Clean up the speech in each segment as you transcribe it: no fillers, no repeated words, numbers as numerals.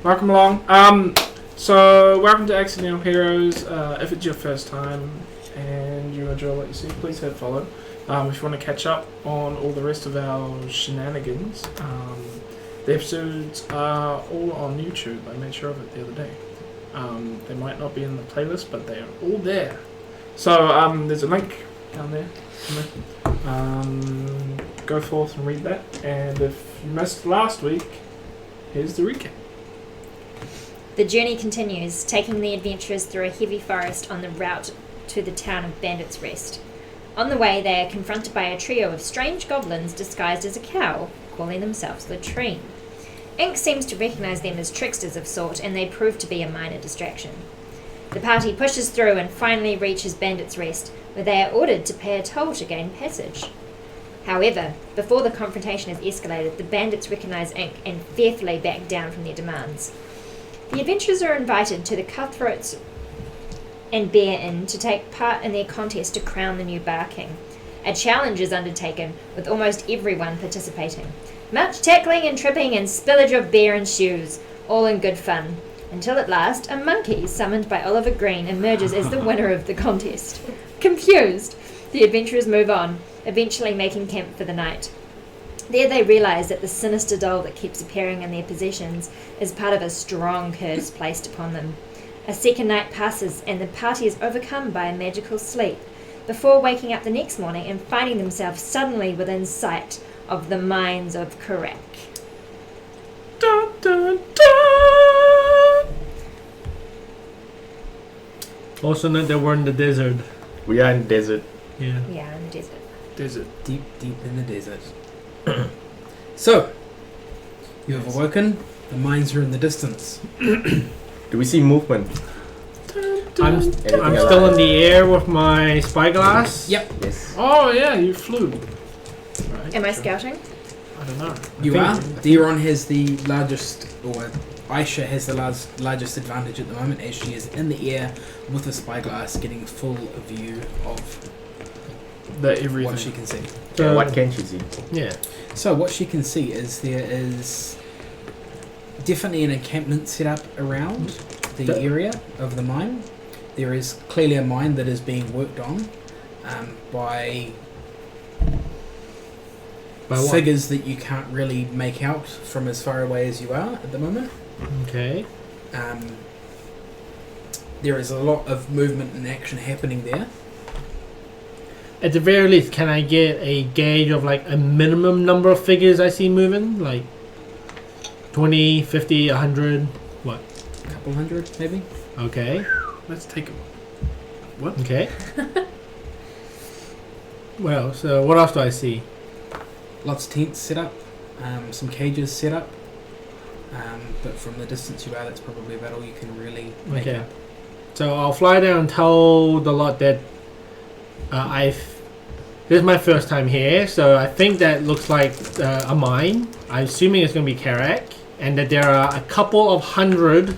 Welcome along. So welcome to Accidental Heroes. If it's your first time and you enjoy what you see, please hit follow. If you want to catch up on all the rest of our shenanigans, the episodes are all on YouTube. I made sure of it the other day. They might not be in the playlist, but they are all there. So there's a link down there. Go forth and read that. And if you missed last week, here's the recap. The journey continues, taking the adventurers through a heavy forest on the route to the town of Bandit's Rest. On the way, they are confronted by a trio of strange goblins disguised as a cow, calling themselves Latrine. Ink seems to recognise them as tricksters of sort, and they prove to be a minor distraction. The party pushes through and finally reaches Bandit's Rest, where they are ordered to pay a toll to gain passage. However, before the confrontation has escalated, the bandits recognise Ink and fearfully back down from their demands. The adventurers are invited to the Cutthroats and Bear Inn to take part in their contest to crown the new Bar King. A challenge is undertaken, with almost everyone participating. Much tackling and tripping and spillage of beer and shoes, all in good fun. Until at last, a monkey, summoned by Oliver Green, emerges as the winner of the contest. Confused, the adventurers move on, eventually making camp for the night. There they realise that the sinister doll that keeps appearing in their possessions is part of a strong curse placed upon them. A second night passes and the party is overcome by a magical sleep, before waking up the next morning and finding themselves suddenly within sight of the mines of Karak. Dun, dun, dun! Also note that we're in the desert. We are in the desert. Yeah. Yeah, in the desert. Desert. Deep in the desert. So, you have awoken. The mines are in the distance. Do we see movement? I'm still in the air with my spyglass. Yep. Yes. Oh yeah, you flew. Right. Am I scouting? I don't know. You are. Deron has the largest, or Aisha has the largest advantage at the moment, as she is in the air with a spyglass, getting full view of Everything. what she can see. So what can she see? Yeah. So what she can see is there is definitely an encampment set up around the area of the mine. There is clearly a mine that is being worked on by what? figures that you can't really make out from as far away as you are at the moment. Okay. There is a lot of movement and action happening there. At the very least, can I get a gauge of like a minimum number of figures I see moving? Like 20, 50, 100? What? A couple hundred, maybe. Okay. Let's take a. What? Okay. Well, so what else do I see? Lots of tents set up, some cages set up. But from the distance you are, that's probably about all you can really make Okay. out. So I'll fly down and tell the lot that this is my first time here, so I think that looks like a mine. I'm assuming it's going to be Karak, and that there are a couple of hundred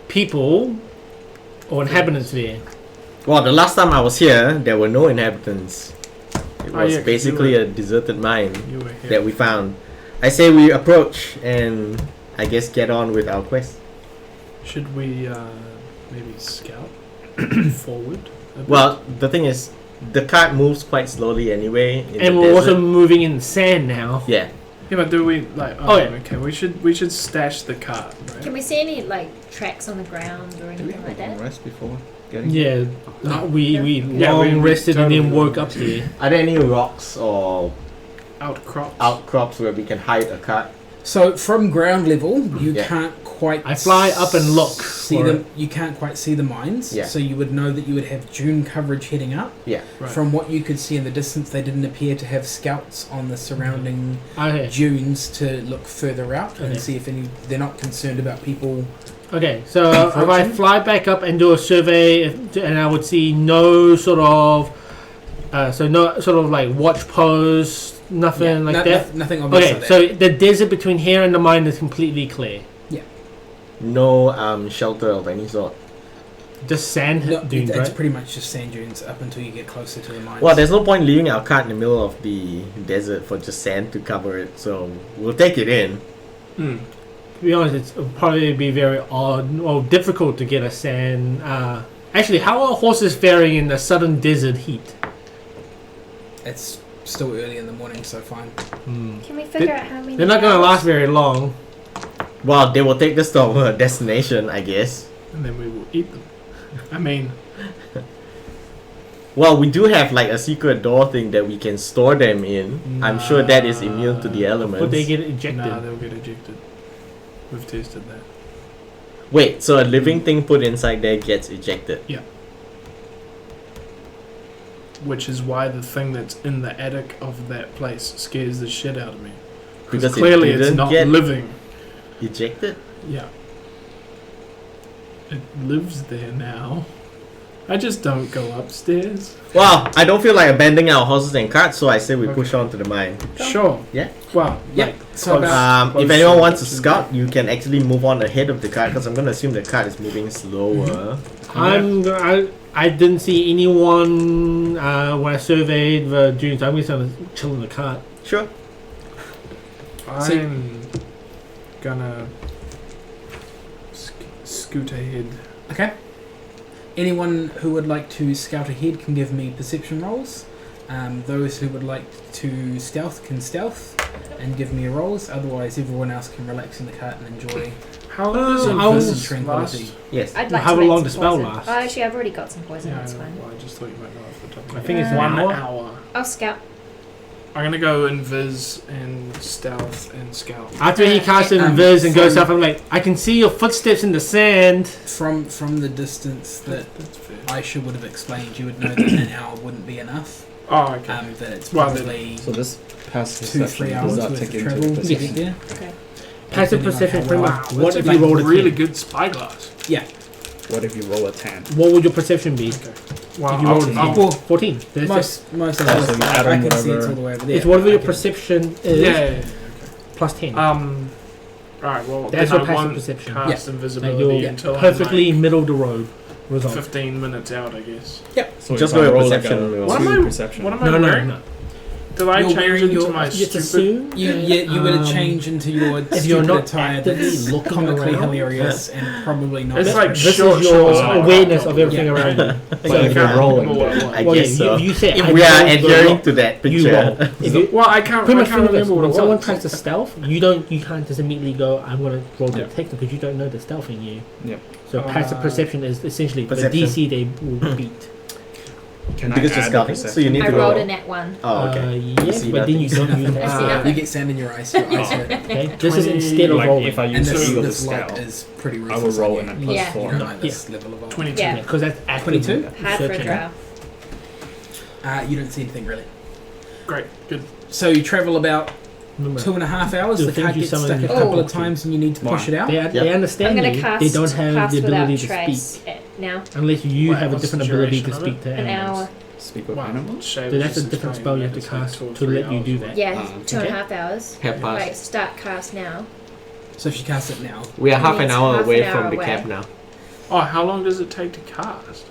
people or inhabitants there. Well, the last time I was here, there were no inhabitants. It Oh, was yeah, 'cause basically you were- a deserted mine You were here. that we found. I say we approach and I guess get on with our quest. Should we maybe scout forward? A bit? Well, the thing is, the cart moves quite slowly anyway. In And the we're desert. also moving in sand now. Yeah. Yeah, but do we like? Oh, yeah. Okay. We should stash the cart. Right? Can we see any like tracks on the ground or Do we anything like that? rest before getting? Yeah, we Yeah, long we rested and totally then woke long up here. Are there any rocks or Outcrops. outcrops where we can hide a cart? So from ground level, you Yeah. can't quite. I fly up and look See for them. it. You can't quite see the mines. Yeah. So you would know that you would have dune coverage heading up. Yeah. Right. From what you could see in the distance, they didn't appear to have scouts on the surrounding Okay. dunes to look further out and Okay. see if any. They're not concerned about people. Okay, so if I fly back up and do a survey, and I would see no sort of, no sort of like watch post, nothing like that. Nothing obvious. Okay, like that. so the desert between here and the mine is completely clear. No shelter of any sort. Just sand No, dunes, it's right? pretty much just sand dunes up until you get closer to the mines. Well, there's no point leaving our cart in the middle of the desert for just sand to cover it, so we'll take it in. To be honest, it'll probably be very odd or difficult to get a sand. Actually, how are horses faring in the southern desert heat? It's still early in the morning, so fine. Can we figure out how many? They're not going to hours? last very long. Well, they will take us to our destination, I guess. And then we will eat them. I mean, Well, we do have like a secret door thing that we can store them in. I'm sure that is immune to the elements. But they get ejected. nah, they'll get ejected. We've tested that. Wait, so a living thing put inside there gets ejected? Which is why the thing that's in the attic of that place scares the shit out of me. Because it clearly it's didn't not get living. ejected? Yeah. It lives there now. I just don't go upstairs. Well, I don't feel like abandoning our horses and carts, so I say we Okay. push on to the mine. Sure. Yeah. Well, Yeah. like, So close- about- close If anyone to wants to the- scout, you can actually move on ahead of the cart because I'm going to assume the cart is moving slower. I didn't see anyone when I surveyed the dunes. I'm just going to chill in the cart. Sure. I'm gonna scoot ahead. Okay. Anyone who would like to scout ahead can give me perception rolls. Those who would like to stealth can stealth and give me rolls. Otherwise, everyone else can relax in the cart and enjoy. How long does I was- Invis tranquility. last? Yes. I'd like How to make long some does spell poison. last? Oh, actually, I've already got some poison. Yeah, That's fine. well, I just thought you might know off the top of I my head. think it's an 1 hour. hour. I'll scout. I'm gonna go invis and stealth and scout. After he casts it in Viz and goes up, I'm like, I can see your footsteps in the sand. From the distance that That's fair. Aisha would have explained, you would know that an hour wouldn't be enough. Oh, okay. That it's Well, probably So this past 2-3 perception hours does not worth take of into travel to perception. get there. Okay. Passive Depending on perception, how pretty well- much. Wow, What that's if like you rolled a really 10? good spyglass. Yeah. What if you roll a 10? What would your perception be? Okay. Well, If you rolled a I'll- 10. 14. That's Most of Oh, the so you stuff, add I on can see it's whatever- all the way over there. it's whatever I your can- perception is yeah. plus 10. Alright, well, That's then your I passive won't perception. cast like invisibility you're until perfectly I'm middle of the road like result. 15 minutes out, I guess. So Just if I go with roll perception. Like a What am two I- perception. What am I No, no, wearing? no. Did I You're change wearing into your- my Just stupid... assume. You would change into your If you're stupid not attire actively that's looking comically around. hilarious and probably not. It's like This short is your shorts and a awareness crop of top. everything Yeah. around you. But if you're rolling, I Well, guess yeah, so. you say If I we are rolled the adhering roll, to that you picture. roll. If you, Well, I can't pretty much think of remember this. what When it someone was. tries to stealth, you can't just immediately go, I'm going to roll the detective because you don't know the stealth in you. Yep. So passive perception is essentially Perception. the DC they will beat. Can Because I you're add scouting, perception? so you need I to rolled roll. a net 1. Oh, okay. Yes, See but then you nothing. don't use I see that. nothing. You get sand in your eyes. Your eyes hurt. Okay, this is instead of Like rolling. if I And use this, Eagle to this light scout, is pretty I will ruthless roll on in a you. plus Yeah. 4. You don't like this level of 22. Yeah. Because that's active 22? Hard for a searching. drow. You don't see anything really. Great, good. So you travel about Remember, 2.5 hours. The The things card you gets summon stuck a you couple can't of talk to. times and you need to push it out. they understand I'm going you. to cast They don't have cast the ability without to trace speak now. unless you Wait, have a what's different the ability to duration of speak to An animals. hour. Speak with Wow. animals. Shay So was that's a just different explaining spell you have that to it's like cast 2 or to 3 let you hours do away. that. Yeah, Ah, 2.5 hours. Have passed. Right, start cast now. So if you cast it now, We are half an It's hour half away an from hour the away. camp now. Oh, how long does it take to cast?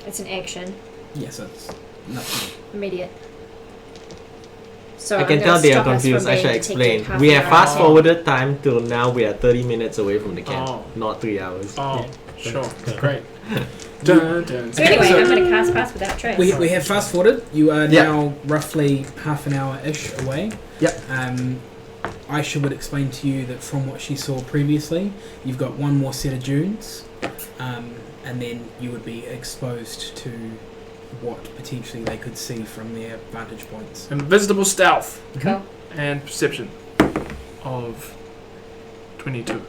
It's an action. yes, it's nothing. Immediate. So I can I'm tell gonna they are stop us confused. from I being shall detected explain. half We an have hour fast ahead. forwarded time till now. We are 30 minutes away from the camp, Oh. not 3 hours. Oh, Yeah. sure. Yeah. Great. Dun, dun, So anyway, So- I'm going to cast pass without trace. We have fast forwarded. You are Yeah. now roughly half an hour ish away. Yep. Aisha would explain to you that from what she saw previously, you've got one more set of dunes, and then you would be exposed to what potentially they could see from their vantage points. Invisible stealth Cool. and perception of 22.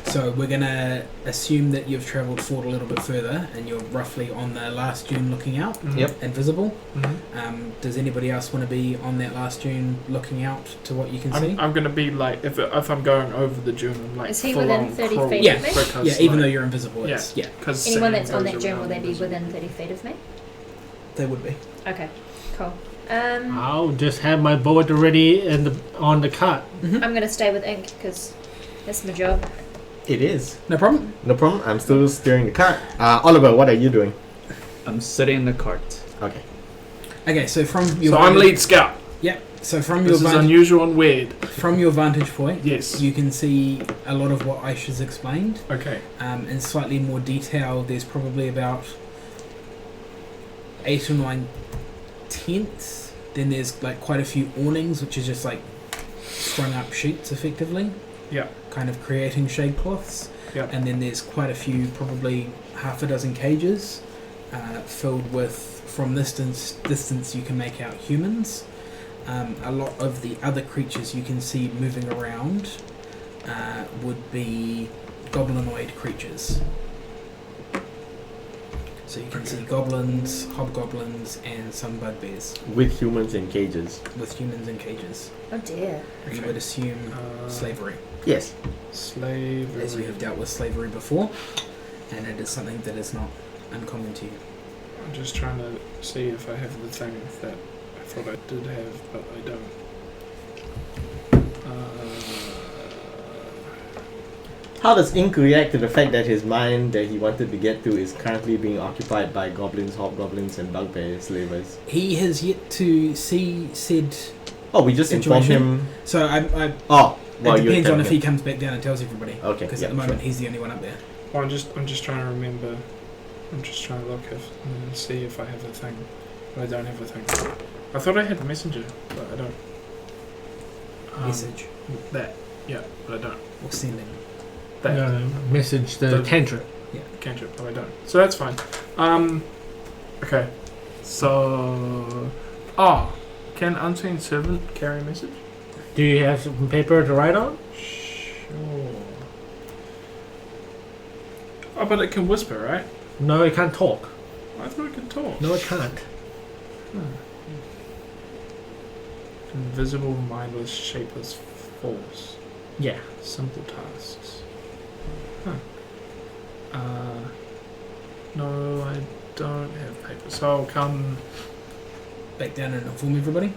So we're gonna assume that you've travelled forward a little bit further, and you're roughly on the last dune looking out, Mhm. Yep. and visible. Mhm. Does anybody else want to be on that last dune looking out to what you can see? I'm gonna be like if I'm going over the dune, I'm like Is he full within on 30 crawl feet Yeah. of me? because, Yeah, even like, though you're invisible, it's, yeah, 'cause Anyone sand that's on goes that dune, will around they be invisible. within 30 feet of me? they would be. Okay, cool. I'll just have my board ready on the cart. I'm going to stay with ink because that's my job. It is. No problem. No problem. I'm still steering the cart. Oliver, what are you doing? I'm sitting in the cart. Okay. Okay, so from your So I'm lead scout. So from your This is vantage, unusual and weird. from your vantage point, Yes. you can see a lot of what Aisha's explained. Okay. In slightly more detail, there's probably about 8 or 9 tents. Then there's like quite a few awnings, which is just like strung up sheets, effectively. Yeah. Kind of creating shade cloths. Yeah. And then there's quite a few, probably half a dozen cages, filled with, from this distance you can make out humans. A lot of the other creatures you can see moving around would be goblinoid creatures. So you can see goblins, hobgoblins, and some bugbears With humans in cages. with humans in cages. Oh dear. You Okay. would assume slavery, Yes. Slavery. as you have dealt with slavery before, and it is something that is not uncommon to you. I'm just trying to see if I have the thing that I thought I did have, but I don't. How does Ink react to the fact that his mind that he wanted to get to is currently being occupied by goblins, hobgoblins, and bugbear slavers? He has yet to see said. Oh, we just informed Situation. him. So Oh, well, it you depends on tell if him. he comes back down and tells everybody. Okay. Because Yeah, at the moment sure. he's the only one up there. Well, I'm just trying to remember. I'm just trying to look if and see if I have the thing. But I don't have the thing. I thought I had the messenger, but I don't. Message That. Yeah, but I don't. or sending. That. Message the The- cantrip. Cantrip, but I don't. So that's fine. Okay. So. Oh. Can Unseen Servant carry a message? Do you have some paper to write on? Sure. Oh, but it can whisper, right? No, it can't talk. I thought it could talk. No, it can't. Invisible, mindless, shapeless force. Yeah. Simple tasks. Huh. No, I don't have paper. So I'll come. Back down and inform everybody.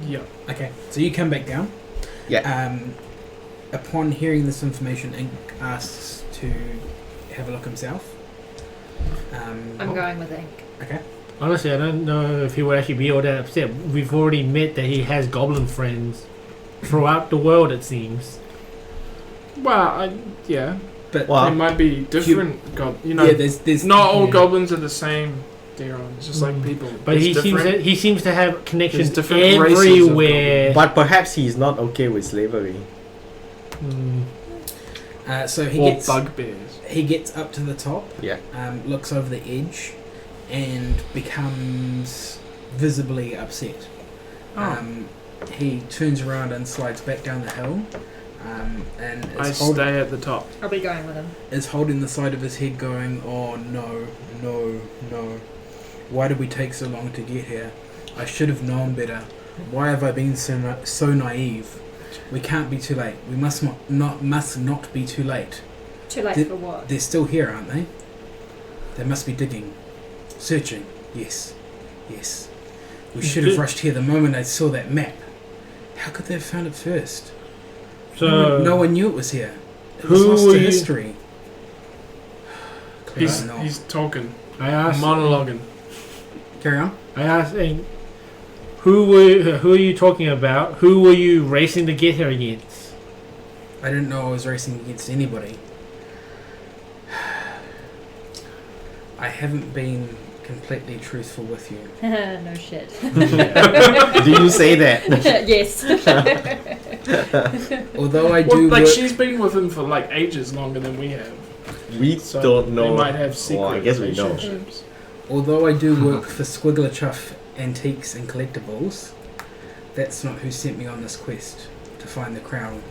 Yeah. Okay, so you come back down. Yeah. Upon hearing this information, Ink asks to have a look himself. I'm going with Ink. Okay. Honestly, I don't know if he would actually be all that upset. We've already met that he has goblin friends throughout the world, it seems. Well, yeah. But They Well, might be different. You know, yeah, there's not all yeah. goblins are the same. Daron, it's just like Mm. people. But It's he seems to have connections different races of everywhere. but perhaps he's not okay with slavery. Mm. So or bugbears. he gets up to the top. Yeah. Looks over the edge, and becomes visibly upset. Oh. He turns around and slides back down the hill, and I stay at the top. I'll be going with him. is holding the side of his head going, "Oh no, no, no. Why did we take so long to get here? I should have known better. Why have I been so naive? We can't be too late. We must not be too late. Too late Did- for what? They're still here, aren't they? They must be digging. Searching. Yes. Yes. We should have rushed here the moment I saw that map. How could they have found it first? So, no one knew it was here. It was who lost were to you- history. He's talking, I asked. monologuing. Carry on. I asked, who are you talking about? Who were you racing to get here against? I didn't know I was racing against anybody. I haven't been completely truthful with you. No shit. Do you say that? Yes. Although I Well, do like work, she's been with him for like ages longer than we have. We So don't know. They might have secret Well, I guess we know. relationships. although I do work for Squiggler Chuff Antiques and Collectibles, that's not who sent me on this quest to find the crown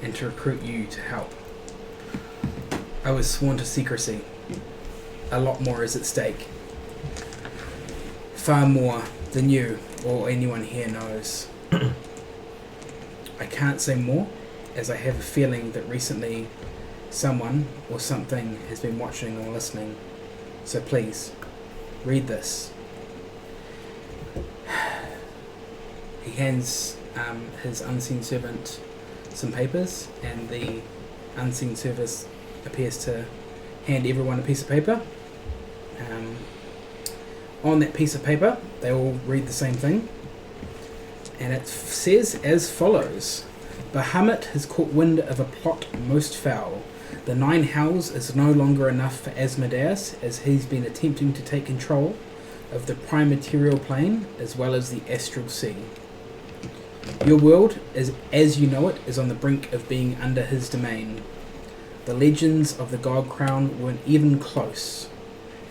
and to recruit you to help. I was sworn to secrecy. A lot more is at stake. Far more than you or anyone here knows. I can't say more, as I have a feeling that recently someone or something has been watching or listening. So please, read this. He hands his unseen servant some papers, and the unseen servant appears to hand everyone a piece of paper. On that piece of paper, they all read the same thing, And it says as follows. Bahamut has caught wind of a plot most foul. The 9 hells is no longer enough for Asmodeus, as he's been attempting to take control of the prime material plane as well as the astral sea. Your world, as you know it, is on the brink of being under his domain. The legends of the God Crown weren't even close.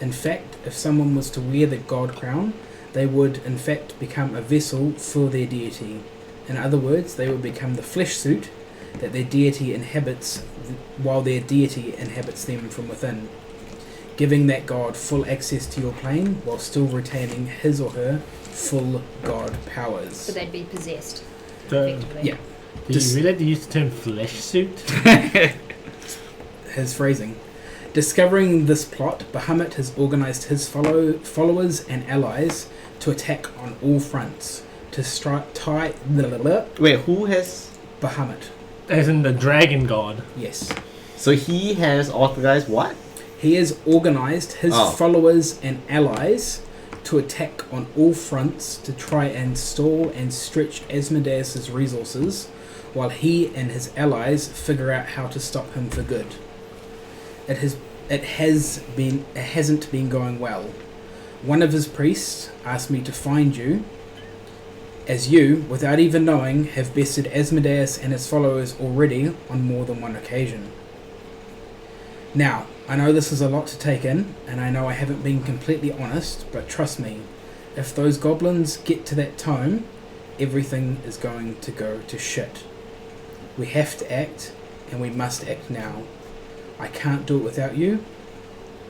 In fact, if someone was to wear the God Crown, they would in fact become a vessel for their deity. In other words, they would become the flesh suit that their deity inhabits, while their deity inhabits them from within, giving that god full access to your plane while still retaining his or her full god powers. So they'd be possessed, So, effectively. Yeah. do Just- you really have to use the term flesh suit? His phrasing. Discovering this plot, Bahamut has organized his followers and allies to attack on all fronts, to Wait, who has? Bahamut. As in the dragon god. Yes. So he has authorized what? He has organized his Oh. followers and allies to attack on all fronts to try and stall and stretch Asmodeus' resources while he and his allies figure out how to stop him for good. It hasn't been going well. One of his priests asked me to find you, as you, without even knowing, have bested Asmodeus and his followers already on more than one occasion. Now, I know this is a lot to take in, and I know I haven't been completely honest, but trust me, if those goblins get to that tome, everything is going to go to shit. We have to act, and we must act now. I can't do it without you.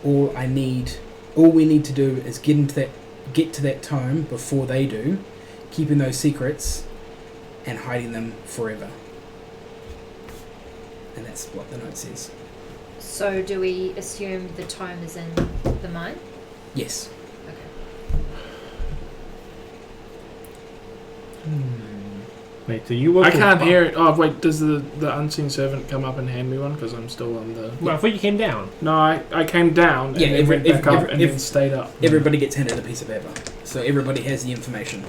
All we need to do is get to that tome before they do, keeping those secrets and hiding them forever. And that's what the note says. So do we assume the tome is in the mine? Yes. Okay. Wait, so you work I with can't Bob? hear it. Oh, wait, does the unseen servant come up and hand me one? Because I'm still on the... Well, I thought you came down. No, I came down and Yeah, then went back up and then stayed up. Everybody gets handed a piece of paper, so everybody has the information.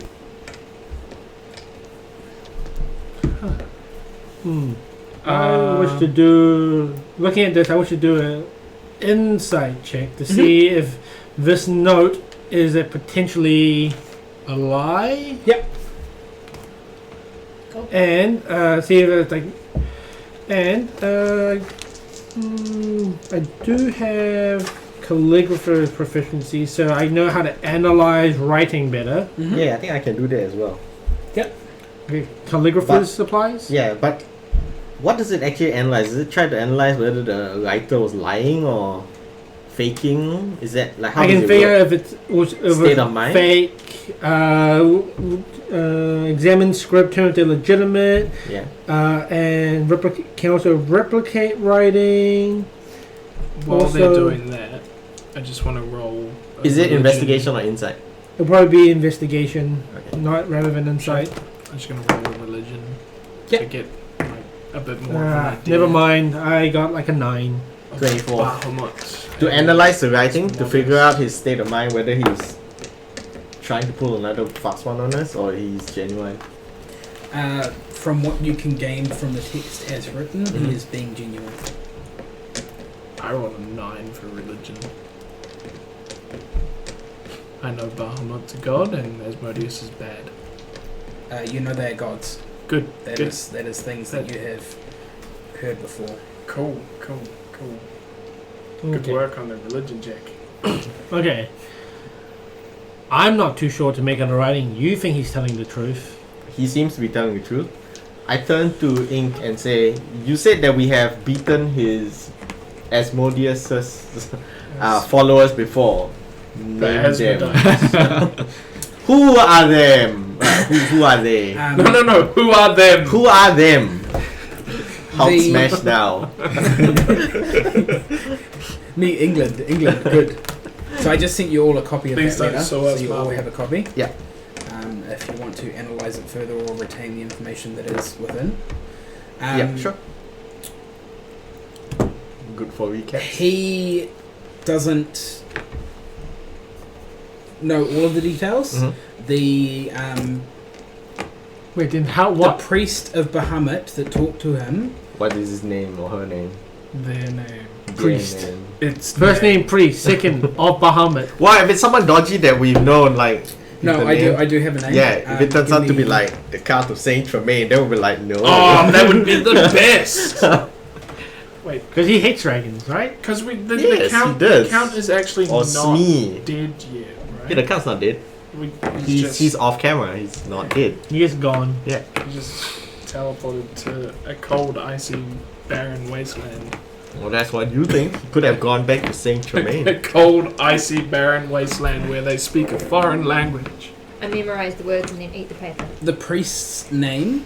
I wish to do... Looking at this, I wish to do an insight check to see if this note is a potentially a lie. Yep. Cool. And see if it's like... And I do have calligrapher proficiency, so I know how to analyze writing better. Yeah, I think I can do that as well. Okay, calligrapher's supplies? Yeah, but what does it actually analyze? Does it try to analyze whether the writer was lying or faking? Is that like how I does can it figure work? if it's State of mind? fake, examine script, turn it to legitimate, Yeah. and can also replicate writing. While Also- they're doing that, I just want to roll... a Is it religion. investigation or insight? It'll probably be investigation, Okay. not rather than insight. I'm just going to roll a religion Yep. to get like, a bit more of an idea. Never mind, I got like a 9. 24. Bahamut. To analyze the writing, to figure out his state of mind, whether he's trying to pull another fast one on us or he's genuine. From what you can gain from the text as written, he is being genuine. I rolled a 9 for religion. I know Bahamut's a god and Asmodeus is bad. You know they are gods. Good. That Good. is things that you have heard before. Cool. Good work on the religion check. Okay. I'm not too sure to make out the writing. You think he's telling the truth? He seems to be telling the truth. I turn to Ink and say, you said that we have beaten his Asmodeus' followers before. Name them. Who are them? Who are they? No. Who are them? Who are them? Hulk The- smash now. England, good. So I just sent you all a copy of Please that don't letter, sue so us, you all Marvel. have a copy. Yeah. If you want to analyze it further or retain the information that is within. Yeah, sure. Good for recap. He doesn't know all of the details. Mhm. The Wait, then how? The What? priest of Bahamut that talked to him. What is his name or her name? Their name. Priest. Their name. It's First name priest, second of Bahamut. Well, if it's someone dodgy that we've known, like. No, the I name- do have a name. Yeah, if it turns give out to be me- like the Count of Saint Tremaine, then we'll be like, no. Oh, that would be the best. Wait, Because he hates dragons, right? because Yes, the count he does. the count is actually Or not Smee. dead yet, right? Yeah, the Count's not dead. We, He's off camera. He's not dead. He is gone. Yeah. he just teleported to a cold, icy, barren wasteland. Well, that's what you think. He could have gone back to Saint A Tremaine. cold, icy, barren wasteland where they speak a foreign language. I memorize the words and then eat the paper. The priest's name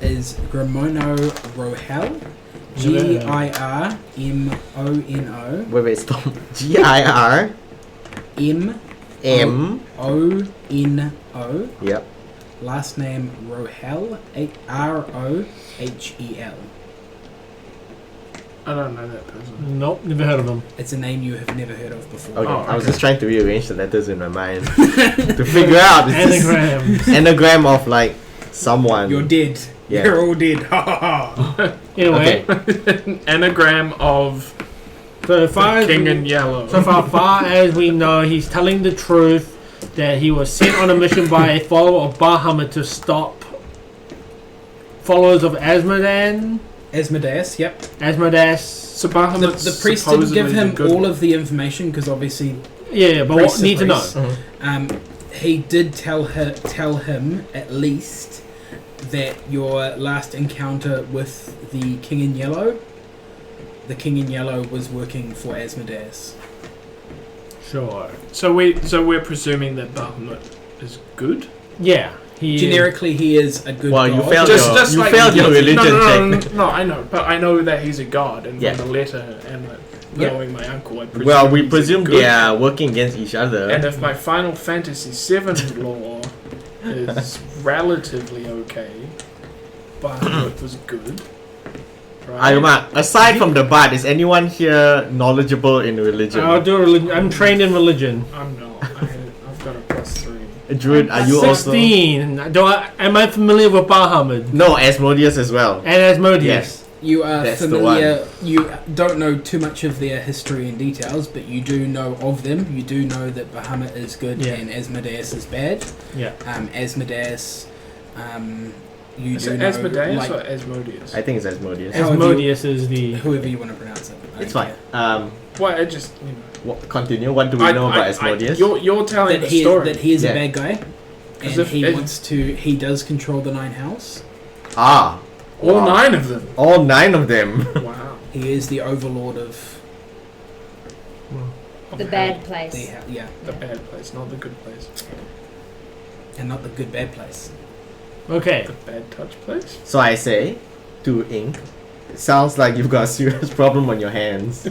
is Grimono Rohel. Girmono Wait, stop. GIRMO. M-O-N-O. Yep. Last name Rohel. Rohel. I don't know that person. Nope, never heard of him. It's a name you have never heard of before. Okay. Oh, I was okay. just trying to rearrange the letters in my mind to figure out is this Anagrams. anagram of like someone. You're dead. Yeah. You're all dead. Ha ha ha. Anyway, An anagram of so far as King in Yellow. so far as we know, he's telling the truth that he was sent on a mission by a follower of Bahamut to stop followers of Asmodan. Asmodeus, yep. Asmodeus. So Bahamut's The priest didn't give supposedly him the good all one. of the information because obviously Yeah, but Priest what need to know? priest. He did tell him at least that your last encounter with the King in Yellow, the King in Yellow was working for Asmodeus. Sure. So we're presuming that Bahamut is good. Yeah. He Generically, he is a good Well, god. you failed Just your, like you failed your religion check. No, I know, but I know that he's a god, and Yeah. from the letter and Yeah. knowing my uncle, I presume Well, we he's presume good. they are working against each other. And if my Final Fantasy VII lore is relatively okay, Bahamut was good. Right? Ayuma, aside from the bard, is anyone here knowledgeable in religion? I'll do religion. I'm trained in religion. I'm not. I've got a +3. Druid, are you also? 16. Am I familiar with Bahamut No, Asmodeus as well. and Asmodeus? Yes. You are That's the familiar. You don't know too much of their history and details, but you do know of them. You do know that Bahamut is good Yeah. and Asmodeus is bad. Yeah. Asmodeus, you Is do it know Asmodeus like, or Asmodeus? I think it's Asmodeus. However you- Asmodeus is the. whoever you want to pronounce it. I It's don't fine. care. Well, I just Continue. What do we know about Asmodeus? You're telling That the he, story. that he is Yeah. a bad guy, 'Cause and if he it- wants to. He does control the Nine Hells. Ah. All Wow. 9 of them. All 9 of them. Wow. He is the overlord of The bad place. yeah, The bad place, not the good place. and not the good bad place. Okay. The bad touch place. So I say to Ink, it sounds like you've got a serious problem on your hands.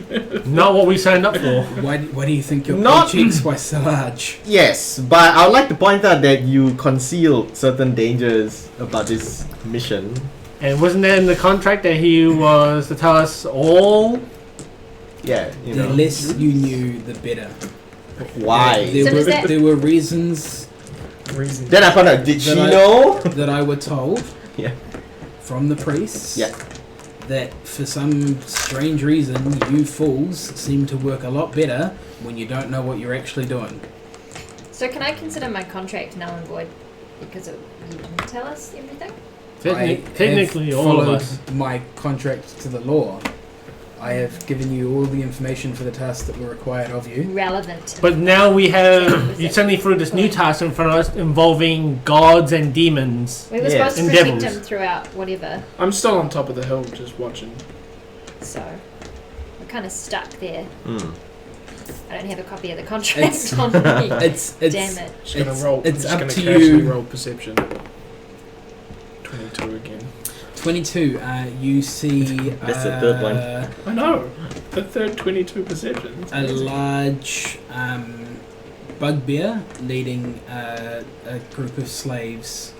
Not what we signed up for. Why do you think your Not- paychecks were so large? Yes, but I would like to point out that you concealed certain dangers about this mission. And wasn't that in the contract that he was to tell us all? Yeah, you The know. less you knew, the better. Why? There, So were, does that- there were reasons Reason. Then I found out, did she That I- know? that I were told Yeah. from the priests Yeah. that for some strange reason you fools seem to work a lot better when you don't know what you're actually doing. So can I consider my contract null and void because you didn't tell us everything? Technically, have all of followed us. my contract to the law. I have given you all the information for the tasks that were required of you. Relevant. But now we have. You suddenly threw this new task in front of us involving gods and demons. We were Yes. supposed to And protect devils. him throughout whatever, I'm still on top of the hill, just watching. so we're kind of stuck there. Mm. I don't have a copy of the contract It's- on me. It's Damn it. Just gonna It's- roll. it's just up gonna to casually you. roll perception. 22 again. 22. You see That's the third one. I know. The third 22 perception. a large bugbear leading a group of slaves,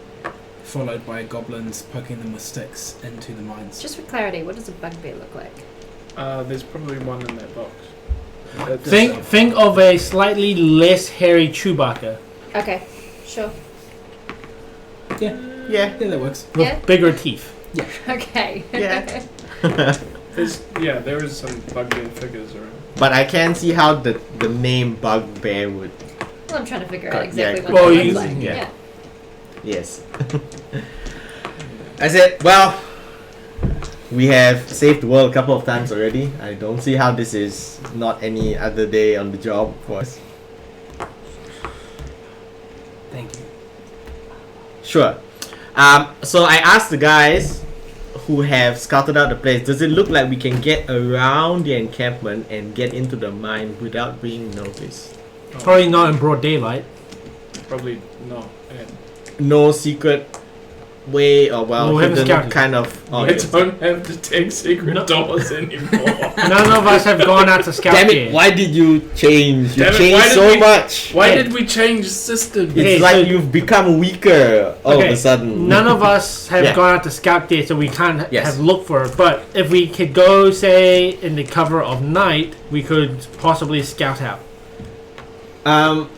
followed by goblins poking them with sticks into the mines. Just for clarity, what does a bugbear look like? There's probably one in that box. Think of a slightly less hairy Chewbacca. Okay, sure. Yeah. Yeah. Yeah, that works. with Yeah. bigger teeth. Okay. Yeah. There is some bugbear figures around. But I can see how the name Bugbear would. Well, I'm trying to figure out Got- exactly yeah, what well, that you- looks like. yeah. Yeah. Yes. I said, well, we have saved the world a couple of times already. I don't see how this is not any other day on the job for us. Thank you. Sure. So I asked the guys who have scouted out the place, does it look like we can get around the encampment and get into the mine without being noticed? Probably not in broad daylight. Probably not. Yeah. No secret way or Well, we haven't hidden scouted. kind of. Oh, I yes. don't have to take secret No. doors anymore. None of us have gone out to scout Damn it! yet. Why did you change? You Damn it, changed why did so we- much. Why Yeah. did we change systems? It's Okay, like so- you've become weaker all of a sudden. None of us have Yeah. gone out to scout yet, so we can't Yes. have looked for it. But if we could go, say, in the cover of night, we could possibly scout out.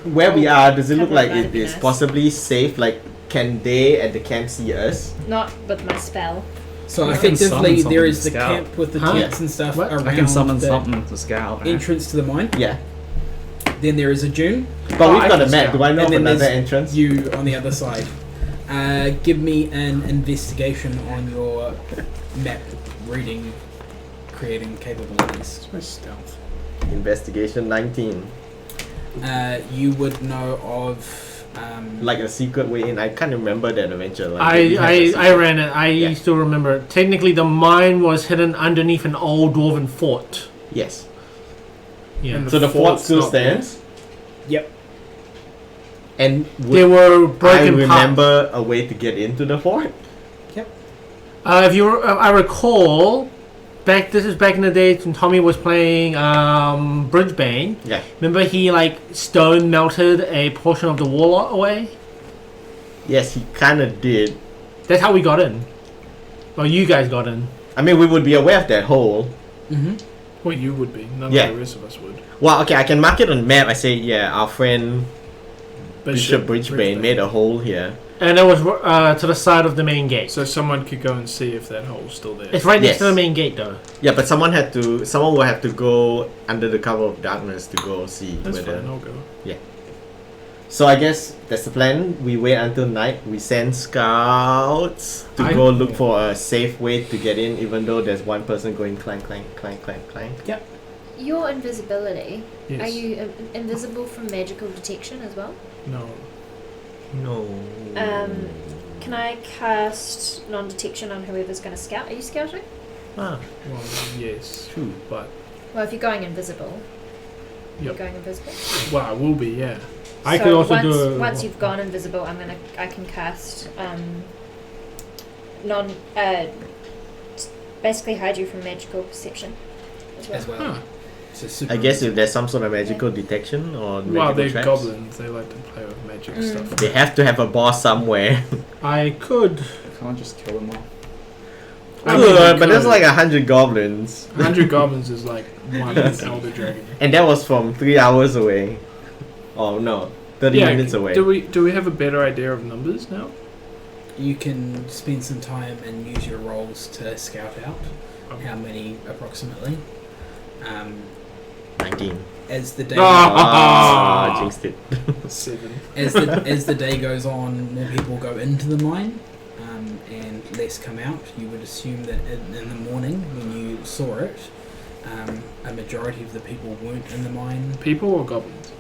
Where we are, does it look Cover like might it be is nice. possibly safe? Like, can they at the camp see us? Not with my spell. So I can summon effectively, something there to is the scout. camp with the Huh? tents and stuff What? around I can summon the something to scout. entrance to the mine. Yeah. Then there is a dune. But Oh, we've I got a can map. scout. Do I know And of then another there's entrance? You on the other side. Give me an investigation on your map reading, creating capabilities. It's my stealth. Investigation 19. You would know of. Like a secret way in. I can't remember that adventure. Like, we had a I secret- ran it. I Yeah. still remember. Technically, the mine was hidden underneath an old dwarven fort. Yes. Yeah. And So the fort fort's still not stands. Yep. And There would were I broken parts. remember a way to get into the fort? If you, I recall, this is back in the days when Tommy was playing Bridgebane. Yeah. Remember he like stone melted a portion of the wall away. Yes, he kind of did. That's how we got in. Well, you guys got in. I mean, we would be aware of that hole. Mm-hmm. Well, you would be. None Yeah. of the rest of us would. Well, okay, I can mark it on the map. I say, yeah, our friend Bishop Bridgebane made a hole here. And it was to the side of the main gate. So someone could go and see if that hole's still there. It's right next Yes. to the main gate, though. Yeah, but someone will have to go under the cover of darkness to go see That's whether. fine. I'll go. So I guess that's the plan. We wait until night. We send scouts to I- go look for a safe way to get in, even though there's one person going clank, clank, clank, clank, clank. Your invisibility. Yes. Are you invisible from magical detection as well? No. No. Can I cast non-detection on whoever's going to scout? Are you scouting? Ah, Well, yes. true. But Well, if you're going invisible, you're Yep. going invisible. well, I will be. Yeah. I So could also once, do. once you've gone invisible, I can cast basically hide you from magical perception as well. As well. Huh. So super I guess if there's some sort of magical detection or magical Well, they're traps, goblins. They like to play with magic stuff. they have to have a boss somewhere. I could. Can't just kill them all. I mean, Good, we but there's could. like 100 goblins, 100 goblins is like one elder dragon. and that was from 3 hours away. Oh no, 30 minutes away. Do we have a better idea of numbers now? You can spend some time and use your rolls to scout out Okay. how many approximately. 19. As the day Ah, jinxed it. 7. as the day goes on, more people go into the mine, and less come out. You would assume that in the morning when you saw it, a majority of the people weren't in the mine. People or goblins?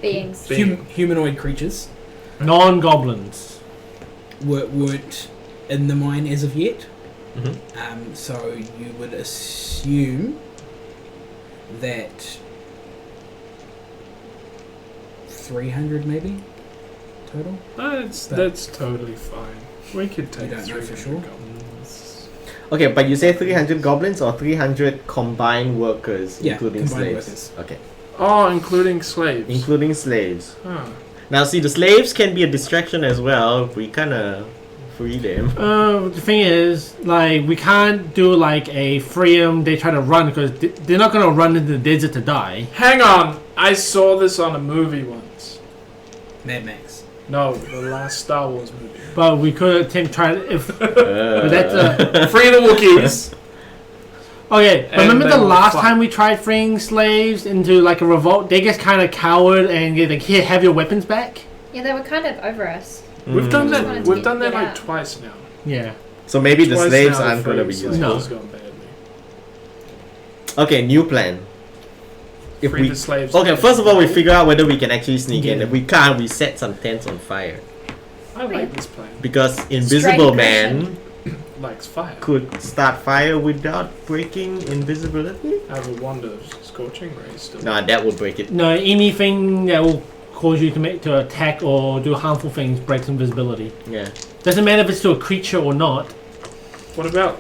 Beings. Humanoid creatures Non-goblins. weren't in the mine as of yet. Mhm. So you would assume that 300 maybe total. That's totally fine. We could take don't know for 300 sure? goblins. Okay, but you say 300 goblins or 300 combined workers, Yeah, including combined slaves? Okay, Oh, including slaves. including slaves. Huh. Now, see, the slaves can be a distraction as well. We kind of free them. The thing is, like, we can't do like a free 'em. They try to run because they're not gonna run into the desert to die. Hang on. I saw this on a movie once. Mad Max. No, the last Star Wars movie. But we could attempt try if. But that's Free the Wookiees. okay. But And remember they the will last fight. time we tried freeing slaves into like a revolt? They just kind of cowered and they like, here, have your weapons back. Yeah, they were kind of over us. We've done Just that. wanted to We've get done that it like out. twice now. Yeah. So maybe the Twice slaves now, aren't going to be free useful. slaves No. gone badly. Okay, new plan. If Free we the slaves. okay, first of all, we figure out whether we can actually sneak in. Yeah. If we can't, we set some tents on fire I like this plan. because Invisible Man Likes fire. could start fire without breaking invisibility. I have a wand of scorching rays still. Nah, that would break it. No, anything that will cause you to attack or do harmful things breaks invisibility. Yeah. Doesn't matter if it's to a creature or not. What about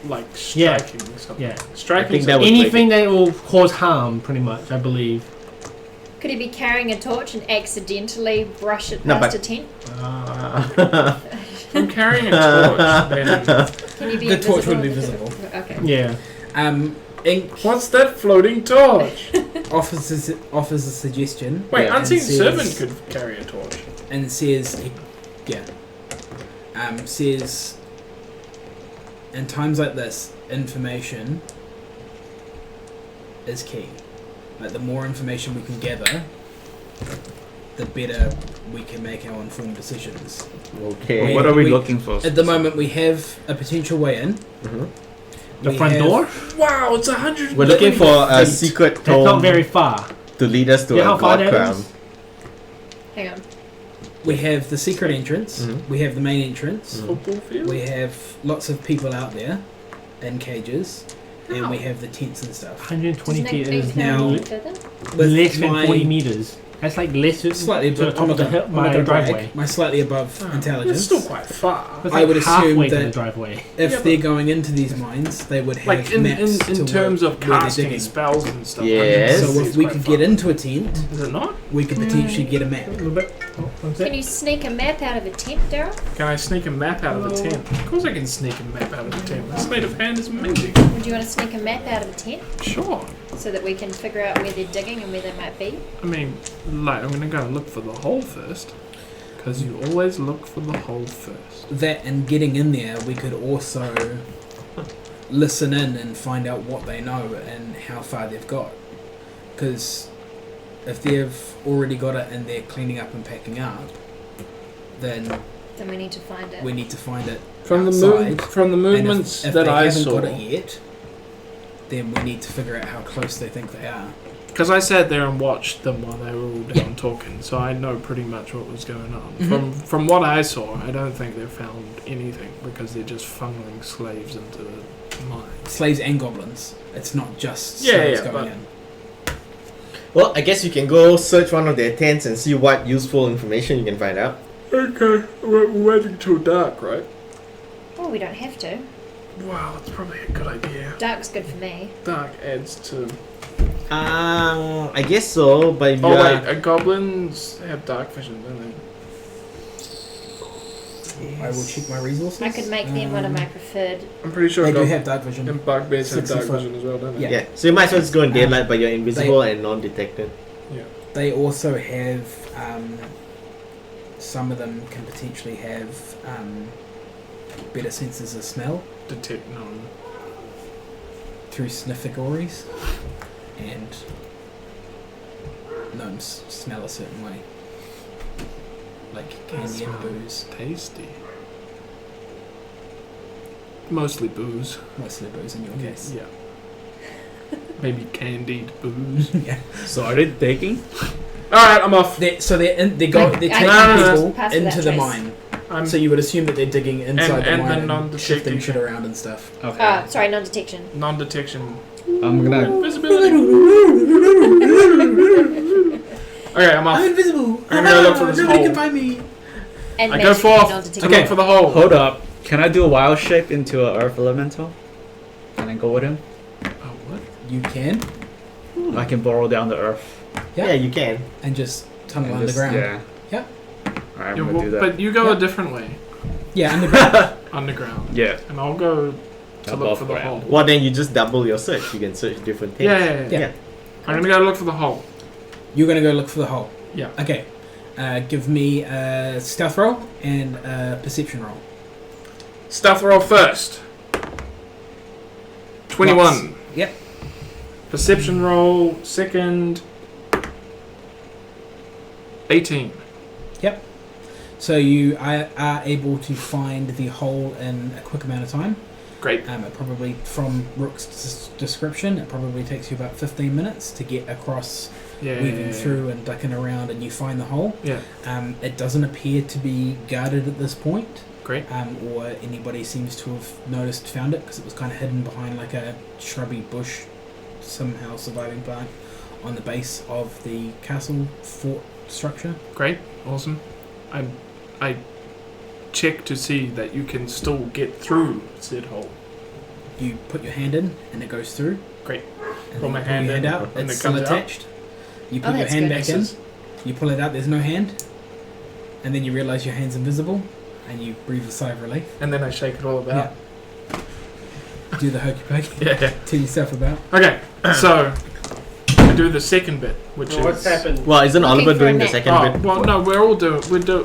like Yeah. striking something? Yeah. Striking I think that something. would- Anything that will cause harm, pretty much, I believe. Could he be carrying a torch and accidentally brush it No, past but- a tent? If I'm carrying a torch, then Can you be The torch invisible? would be visible. Okay. Yeah. Ink what's that floating torch? offers a suggestion. Wait, Yeah, Unseen and says- Servant could carry a torch. and says, says, in times like this, information is key. Like, the more information we can gather, the better we can make our informed decisions. Okay. What are we we- looking for? At the moment, we have a potential way in. Mhm. The We front have- door? Wow, it's 100. We're looking for a Feet. secret That's tome not very far. to lead us to Yeah, a how far god that crown. is? Hang on. We have the secret entrance. Mhm. We have the main entrance. Mhm. football field. We have lots of people out there in cages. And we have the tents and stuff. 120 Doesn't feet it is go now- any further? With less than my 40 meters. That's like less than Slightly to the above top of the hill, my driveway. my slightly above It's intelligence. still quite far. That's I like would assume halfway to that- the driveway. If Yeah, they're going into these mines, they would have Like in maps to terms work of where they're casting digging. spells and stuff. Yes. So 160 if is we quite could far. get into a tent, Is it not? we could potentially get a map. A little bit. Oh, one sec. Can you sneak a map out of a tent, Daryl? Can I sneak a map out of the tent? Of course I can sneak a map out of the tent. The sleight of hand is amazing. Would you want to sneak a map out of a tent Sure. so that we can figure out where they're digging and where they might be? I mean, like, I'm gonna go look for the hole first. Because you always look for the hole first. That and getting in there, we could also listen in and find out what they know and how far they've got. Because if they've already got it and they're cleaning up and packing up, then Then we need to find it. we need to find it From the outside. from the And movements if that they I haven't saw, got it yet, then we need to figure out how close they think they are. because I sat there and watched them while they were all down talking, so I know pretty much what was going on. Mhm. From what I saw, I don't think they found anything because they're just funneling slaves into the mine. Slaves and goblins. It's not just Yeah, slaves yeah, going but- in. Well, I guess you can go search one of their tents and see what useful information you can find out. Okay, we're waiting till dark, right? Oh, we don't have to. Wow, that's probably a good idea. Dark's good for me. Dark adds to. I guess so, but if Oh you wait, goblins have dark vision, don't they? I will check my resources. I could make them one of my preferred. I'm pretty sure They do goblins have dark vision. and bugbears have 60 dark foot. vision as well, don't they? Yeah. yeah, so you might as well just go in daylight, but you're invisible and non-detected. They also have some of them can potentially have better senses of smell Detect none. through sniffigories, and gnomes smell a certain way, like candy and booze. Tasty. Mostly booze. Mostly booze in your case. Yeah. Maybe candied booze. Yeah. So are they taking? Alright, I'm off. They're taking no, no. people Pass for into that the choice. mine. I'm So you would assume that they're digging inside the and mine the and non-detecting shifting shit thing. around and stuff. Okay. Sorry, non-detection. non-detection. I'm gonna. Visibility. Okay, I'm off. invisible. I'm gonna look for this Nobody hole. can find me. And I go magic forth non-detection. to look for the hole. Hold up. Can I do a wild shape into a earth elemental? And then go with him? Oh, what? You can, I can borrow down the earth. Yeah. Yeah, you can. and just tunnel And just- underground. Yeah. Yep. Alright, Yeah, I'm gonna do that. but you go Yeah. a different way. Yeah, underground. Underground. Yeah. And I'll go to look Above for the ground. hole. Well, then you just double your search. You can search different things. Yeah. Yeah. I'm gonna go look for the hole. You're gonna go look for the hole. Yeah. Okay. Give me a stealth roll and a perception roll. Stealth roll first. 21. Lots. Yep. Perception roll second. 18. So you are able to find the hole in a quick amount of time. Great. It probably, from Rook's description, it probably takes you about 15 minutes to get across, weaving through and ducking around, and you find the hole. Yeah. It doesn't appear to be guarded at this point. Great. Or anybody seems to have found it, because it was kind of hidden behind like a shrubby bush, somehow surviving plant on the base of the castle fort structure. Great. Awesome. I check to see that you can still get through said hole. You put your hand in and it goes through. Great. And Pull then my you pull hand your hand in out. and It's it still comes out. attached. You put your that's hand good. back in. You pull it out. There's no hand. And then you realise your hand's invisible, and you breathe a sigh of relief. And then I shake it all about. Do the hokey pokey. Yeah. Tell yourself about. Okay. So I do the second bit, which is What's happened? Well, isn't Looking Oliver for doing a the map. second Oh, bit? well, no, we're all doing.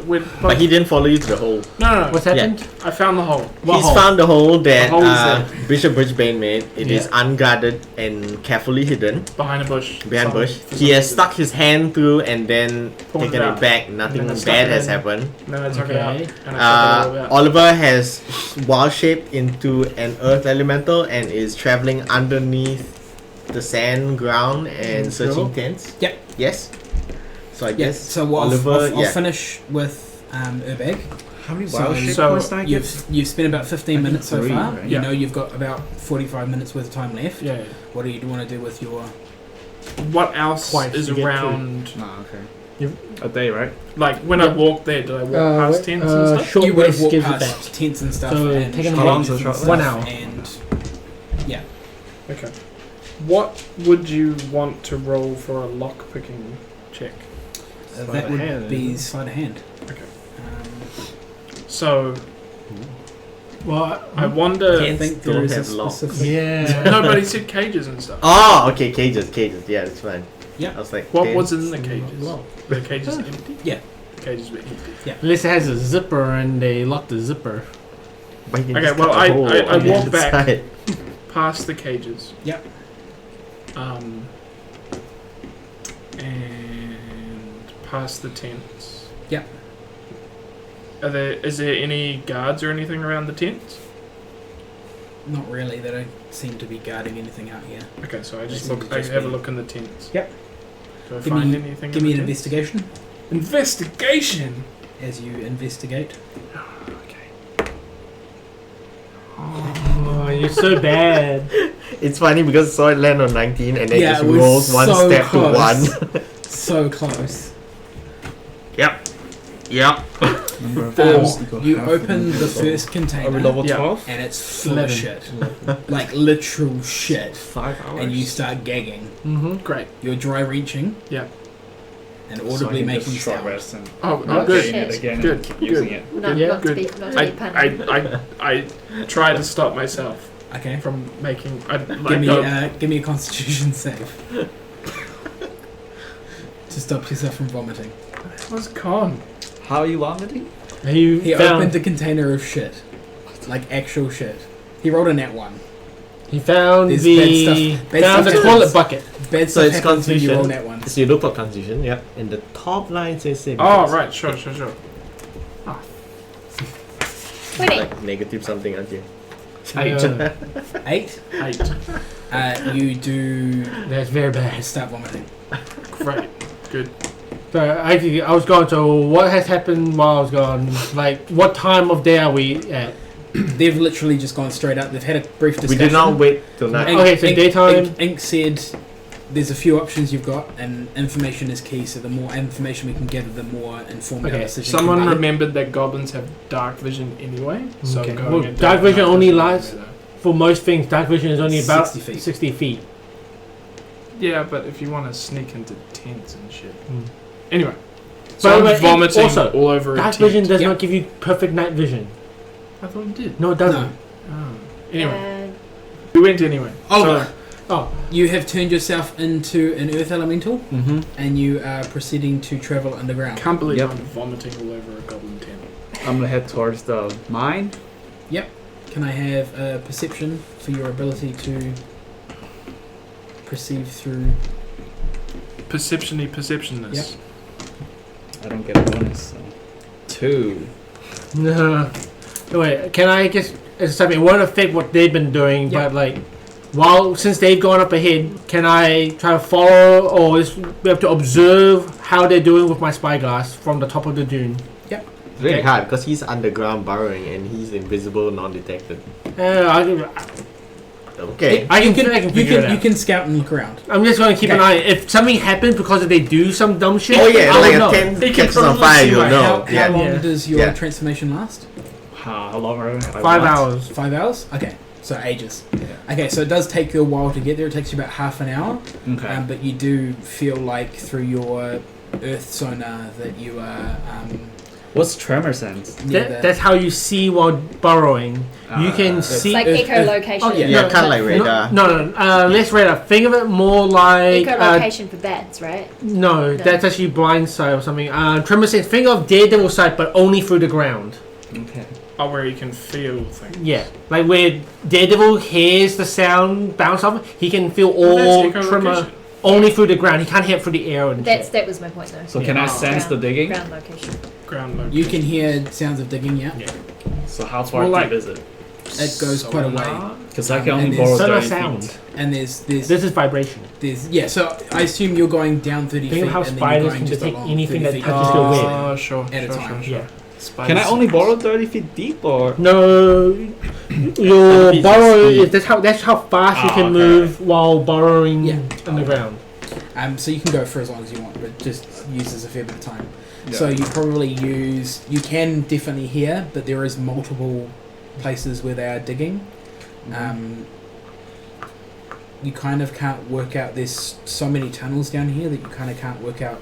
We're But he didn't follow you to the hole. no. What's happened? I found the hole. What He's hole? found the hole that hole is Bishop Bridgebane made. It is Yeah. unguarded and carefully hidden Behind a bush. behind Some- bush. for He some has reason. stuck his hand through and then Pulled taken it it out. back. Nothing And then I stuck bad it has in. happened. Then I took it out Okay. and I took it all out. Oliver has wild shaped into an earth elemental and is traveling underneath the sand ground and searching tents. Yep. Yes. So I Yeah. guess So what Oliver. I'll finish with Urbeg. How many So- wild shape so points did I get? You've spent about 15 I think minutes so 3, far. right? You Yeah. know you've got about 45 minutes worth of time left. Yeah. What do you want to do with your? What else Twice is to get around? No, okay. A day, right? Like when I walked there, did I walk past tents and stuff? Short You would have rest walked gives it past back. tents and stuff. So, and taking How long's cages the and shot? stuff, 1 hour. And Okay. What would you want to roll for a lock picking check? that would hand, be isn't it? sleight of hand. Okay. Um, So Well, I wonder. I Tents think there don't is a have locks. specific. yeah. Nobody said cages and stuff. Oh, okay, cages. Yeah, that's fine. Yeah. I was like, What tents. was in the cages? Were the cages empty? Yeah. The cages were empty. Unless it has a zipper and they lock the zipper. But you can Okay, just well, cut I- a hole I on the walk back. outside. Past the cages. Yep. And past the tents. Yep. Is there any guards or anything around the tents? Not really. They don't seem to be guarding anything out here. Okay, so I just They seem look. to I just have a be- look in the tents. Yep. Do I Give find me- anything? Give in me the an tents? investigation Investigation. as you investigate. Okay. Oh, you're so bad. It's funny because I saw it land on 19 and then Yeah, it just it was rolls one so step close. to 1. So close. Yep. Number of Um, holes equal you half open the number. first Are container, we level Yeah. 12? and it's full of 11. shit, like literal shit, 5 hours. and you start gagging. Mm-hmm. Great. You're dry reaching. Yeah. And So I audibly can making just short sound. rest and Oh, Oh, good. shit. it again Good, and keep good. using it. Not, Yeah. not to Good. be not to I, be punny. I try to stop myself Okay. from making. I, Give me a Constitution save to stop yourself from vomiting. What's con? How are you vomiting? You He found, opened a container of shit, like actual shit. He rolled a nat 1. he found There's the bad found the stuff toilet happens. bucket. Bad So stuff it's happens when you roll Constitution. nat 1. So you look for constitution, yep. And the top line says save. Oh, right. Sure. 20. Like negative something, aren't you? 8. 8. You do That's very bad. start vomiting. Great. Good. So I was going. So what has happened while I was gone? Like, what time of day are we at? They've literally just gone straight up. They've had a brief We discussion. did not wait till night. Okay, so daytime. Ink said there's a few options you've got, and information is key. So the more information we can gather, the more informed our Okay, decision. Someone can be. remembered that goblins have dark vision anyway. So Okay. going Well, into dark vision night only doesn't lasts- matter. For most things, dark vision is only about 60 feet. 60 feet. Yeah, but if you want to sneak into tents and shit. Mm. Anyway. By So the I'm way, vomiting also, all over a Dark tent. vision does Yep. not give you perfect night vision. I thought it did. No, it doesn't. No. Oh. Anyway, Uh, we went anyway. Oliver, Oh, You have turned yourself into an earth elemental, Mm-hmm. and you are proceeding to travel underground. Can't believe Yep. I'm vomiting all over a goblin tent. I'm gonna head towards the mine. Can I have a perception for your ability to perceive through? Perceptionness. I don't get a bonus, so 2. no. Wait, can I just... It's something, it won't affect what they've been doing, Yep. but like... Since they've gone up ahead, can I try to follow or just be able to observe how they're doing with my spyglass from the top of the dune? It's really hard because he's underground burrowing and he's invisible, non-detected. Okay. I can You figure it out. you can scout and look around. I'm just going to keep an Okay. eye. If something happens because they do some dumb shit, Oh yeah, I like will a know. tent He can catches on probably fire, see you'll my know. How Yeah. long Yeah. does your Yeah. transformation last? How long are I 5 want? hours. 5 hours? Okay, so ages. Yeah. Okay, so it does take you a while to get there. It takes you about half an hour, Okay. but you do feel like through your earth sonar that you are What's tremor sense? near the... That's how you see while burrowing. You can It's see. like Earth- echolocation. Oh, yeah. Yeah, No, kind of but like radar. No, less radar. Think of it more like. echolocation for bats, right? No, No. that's actually blind sight or something. Tremor sense. Think of Daredevil sight, but only through the ground. Okay. Oh, where you can feel things. Yeah, like where Daredevil hears the sound bounce off, he can feel all That's tremor echolocation. only through the ground. He can't hear it through the air and shit. That was my point, though. So can I Yeah. sense the digging? Ground location. Ground location. You can hear sounds of digging, yeah. So how far Well, deep like- is it? It goes quite a way. Because I can and only there's borrow Sonar 30 sound. feet. And there's This is vibration. yeah, so I assume you're going down 30 Think feet of how and then you're spiders going can just detect along anything 30 that feet. touches your web. Oh, sure. At a sure, time. Sure, Yeah. sure. Can I only borrow 30 feet deep or? No, your burrow is that's how fast you Oh, can okay. move while burrowing Yeah. underground. So you can go for as long as you want, but just uses a fair bit of time. Yeah. So you probably you can definitely hear, but there is multiple places where they are digging. You kind of can't work out, there's so many tunnels down here that you kind of can't work out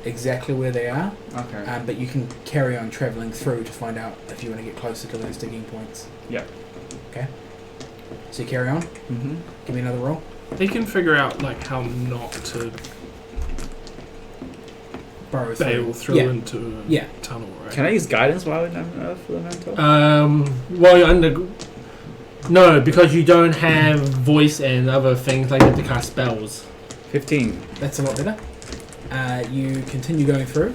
exactly where they are, Okay. but you can carry on travelling through to find out if you want to get closer to those digging points. Yeah. Okay. So you carry on, Mm-hmm. give me another roll. He can figure out like how not to Burrow bail through Yeah. into a Yeah. tunnel, right? Can I use guidance while in Earth Elemental? While you're under. No, because you don't have voice and other things like that to cast spells. 15. That's a lot better. You continue going through.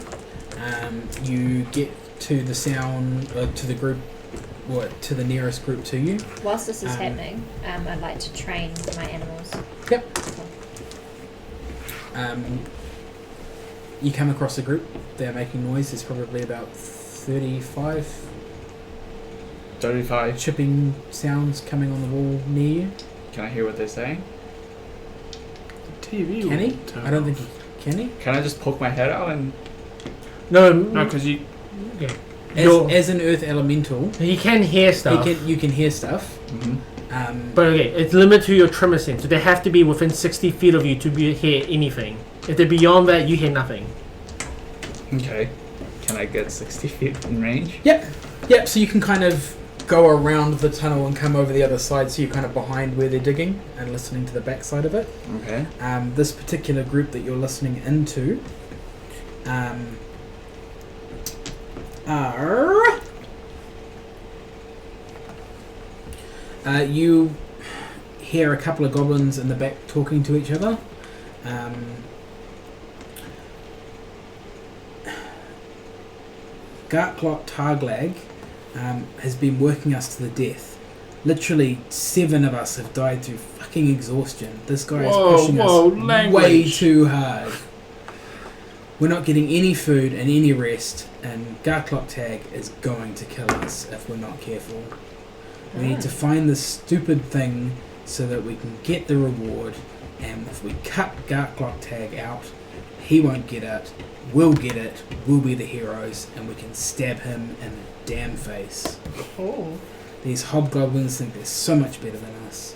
You get to the sound, to the group, or to the nearest group to you. Whilst this is happening, I'd like to train my animals. You come across a group. They're making noise. There's probably about 35 35. chipping sounds coming on the wall near you. Can I hear what they're saying? TV. Can will he? turn I don't off. think he can. He? Can I just poke my head out and... No, No, because you. As an earth elemental, he can hear stuff. you can hear stuff. Mm-hmm. But okay, it's limited to your tremor sense. So they have to be within 60 feet of you to hear anything. If they're beyond that, you hear nothing. Okay. Can I get 60 feet in range? Yep. So you can kind of go around the tunnel and come over the other side, so you're kind of behind where they're digging and listening to the backside of it. Okay. This particular group that you're listening into are... you hear a couple of goblins in the back talking to each other. Garklot Targlag has been working us to the death. Literally 7 of us have died through fucking exhaustion. This guy is pushing us way too hard. We're not getting any food and any rest, and Garklot Tag is going to kill us if we're not careful. We need to find this stupid thing so that we can get the reward, and if we cut Garklot Tag out, he won't get it, we'll get it, we'll be the heroes, and we can stab him in the damn face. Oh. These hobgoblins think they're so much better than us.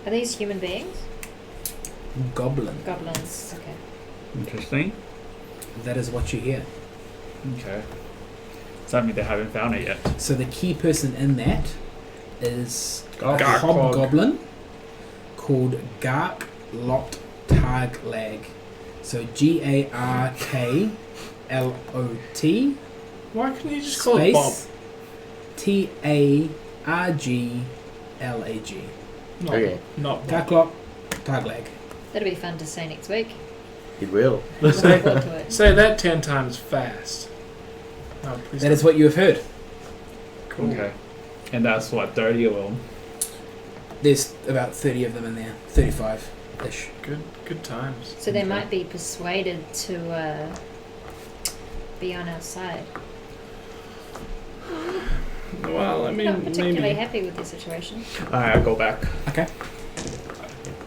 Are these human beings? Goblin. Goblins. Okay. Interesting. That is what you hear. Okay. Does that mean they haven't found it yet? So the key person in that is a Garklog. hobgoblin called Gark Lot Targ Lag. So GARKLOT Why couldn't you just call it Bob? space TARGLAG. Not, Okay. Not Bob. Gark Lot Targ Lag. That'll be fun to say next week. It will. Looking forward to it. Say that 10 times fast. Oh, please. That is what you have heard. Cool. Okay. And that's what, 30 of them? There's about 30 of them in there. 35-ish. Good times. So they might be persuaded to be on our side. Well, I mean, Not particularly maybe. happy with the situation. Alright, I'll go back. Okay.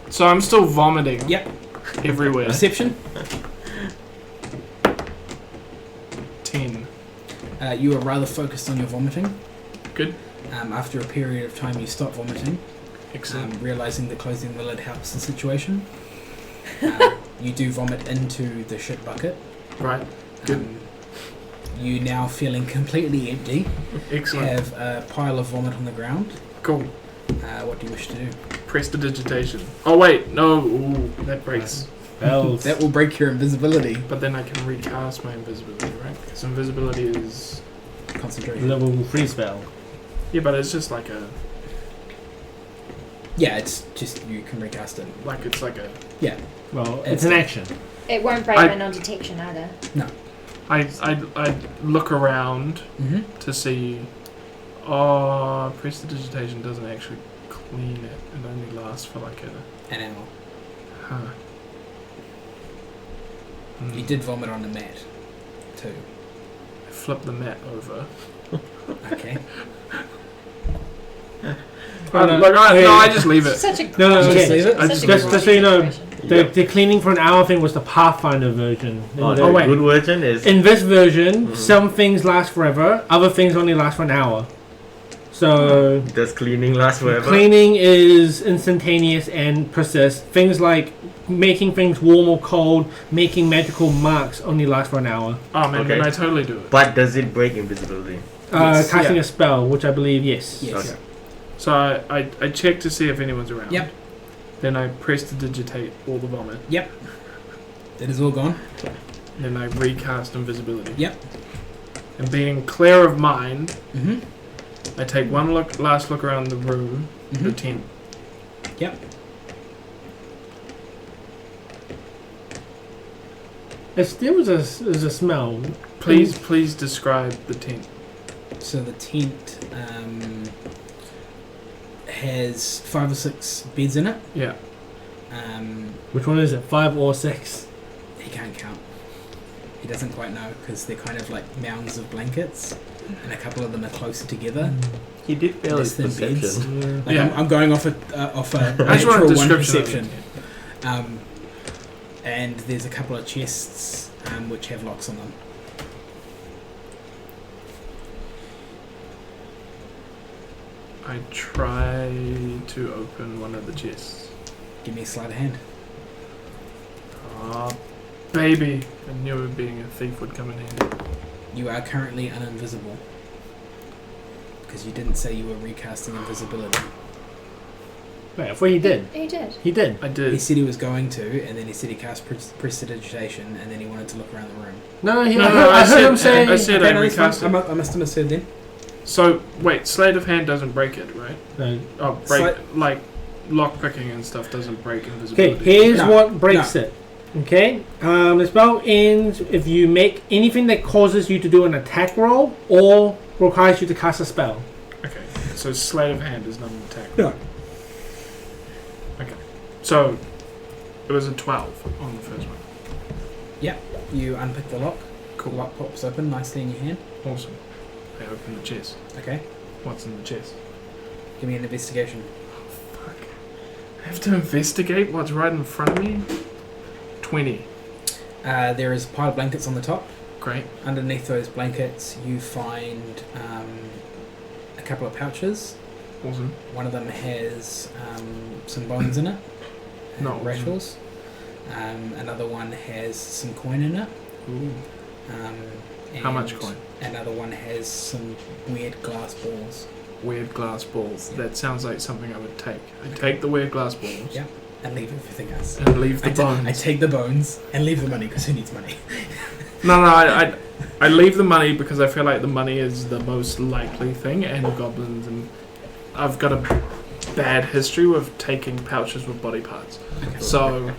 So I'm still vomiting. Yep. Everywhere. Perception. 10. You are rather focused on your vomiting. Good. After a period of time, you stop vomiting, Excellent. realizing that closing the lid helps the situation. You do vomit into the shit bucket. Right. Good. You now feeling completely empty. Excellent. Have a pile of vomit on the ground. Cool. What do you wish to do? Prestidigitation. Oh wait, no. Ooh, that breaks. Bells. That will break your invisibility. But then I can recast my invisibility, right? Because invisibility is... Concentration. Level 3 spell. Yeah, but it's just like a... Yeah, it's just you can recast it. Like it's like a... Well, it's an action. It won't break by non-detection either. I look around Mm-hmm. to see... Oh, prestidigitation doesn't actually clean it. It only lasts for like a... An hour. Huh. Hmm. You did vomit on the mat, too. Flip the mat over. Okay. I just leave it. Such a No, Just okay. leave it? I such a just- good just so you know, situation. The cleaning for an hour thing was the Pathfinder version. Oh, The- the wait. good version is. In this version, Mhm. some things last forever, other things only last for an hour. So Does cleaning last forever? cleaning is instantaneous and persists. Things like making things warm or cold, making magical marks only last for an hour. Oh man, then Okay. I totally do it. But does it break invisibility? Yes. Casting Yeah. a spell, which I believe, yes. Yes. Okay. So I check to see if anyone's around. Yep. Then I prestidigitate all the vomit. That is all gone. Then I recast invisibility. Yep. And being clear of mind, Mm-hmm. I take one last look around the room, the Mhm. tent. Yep. If there was a smell, Please describe the tent. So the tent has 5 or 6 beds in it. Yeah. which one is it, 5 or 6? He can't count. He doesn't quite know because they're kind of like mounds of blankets, and a couple of them are closer together. He did fail his Less than beds. perception. Like Yeah. I'm going off a I just want a natural one description. Of perception. it. And there's a couple of chests which have locks on them. I try to open one of the chests. Give me a sleight of hand. Ah, baby! I knew being a thief would come in handy. You are currently uninvisible because you didn't say you were recasting invisibility. Wait, I thought he did. He did. He did. I He did. said he was going to, and then he said he cast prestidigitation, and then he wanted to look around the room. No, No, I heard him say. I said I no, it's fine. recast it. I must have misheard then. So, wait, sleight of hand doesn't break it, right? No. Oh, like lock picking and stuff doesn't break Okay, invisibility. here's No, what breaks it. Okay, the spell ends if you make anything that causes you to do an attack roll or requires you to cast a spell. Okay, so sleight of hand is not an attack. No. Okay, so it was a 12 on the first one. You unpick the lock. Cool. The lock pops open nicely in your hand. Awesome. I open the chest. Okay. What's in the chest? Give me an investigation. Fuck. I have to investigate what's right in front of me? 20. There is a pile of blankets on the top. Great. Underneath those blankets, you find a couple of pouches. Awesome. One of them has some bones in it. and No. rattles. Another one has some coin in it. Ooh. And How much coin? Another one has some weird glass balls. weird glass balls. That sounds like something I would take. I'd take the weird glass balls. Yeah. And leave everything else. And leave the bones. I take the bones and leave the money because who needs money? No, I leave the money because I feel like the money is the most likely thing, and goblins, and I've got a bad history with taking pouches with body parts. So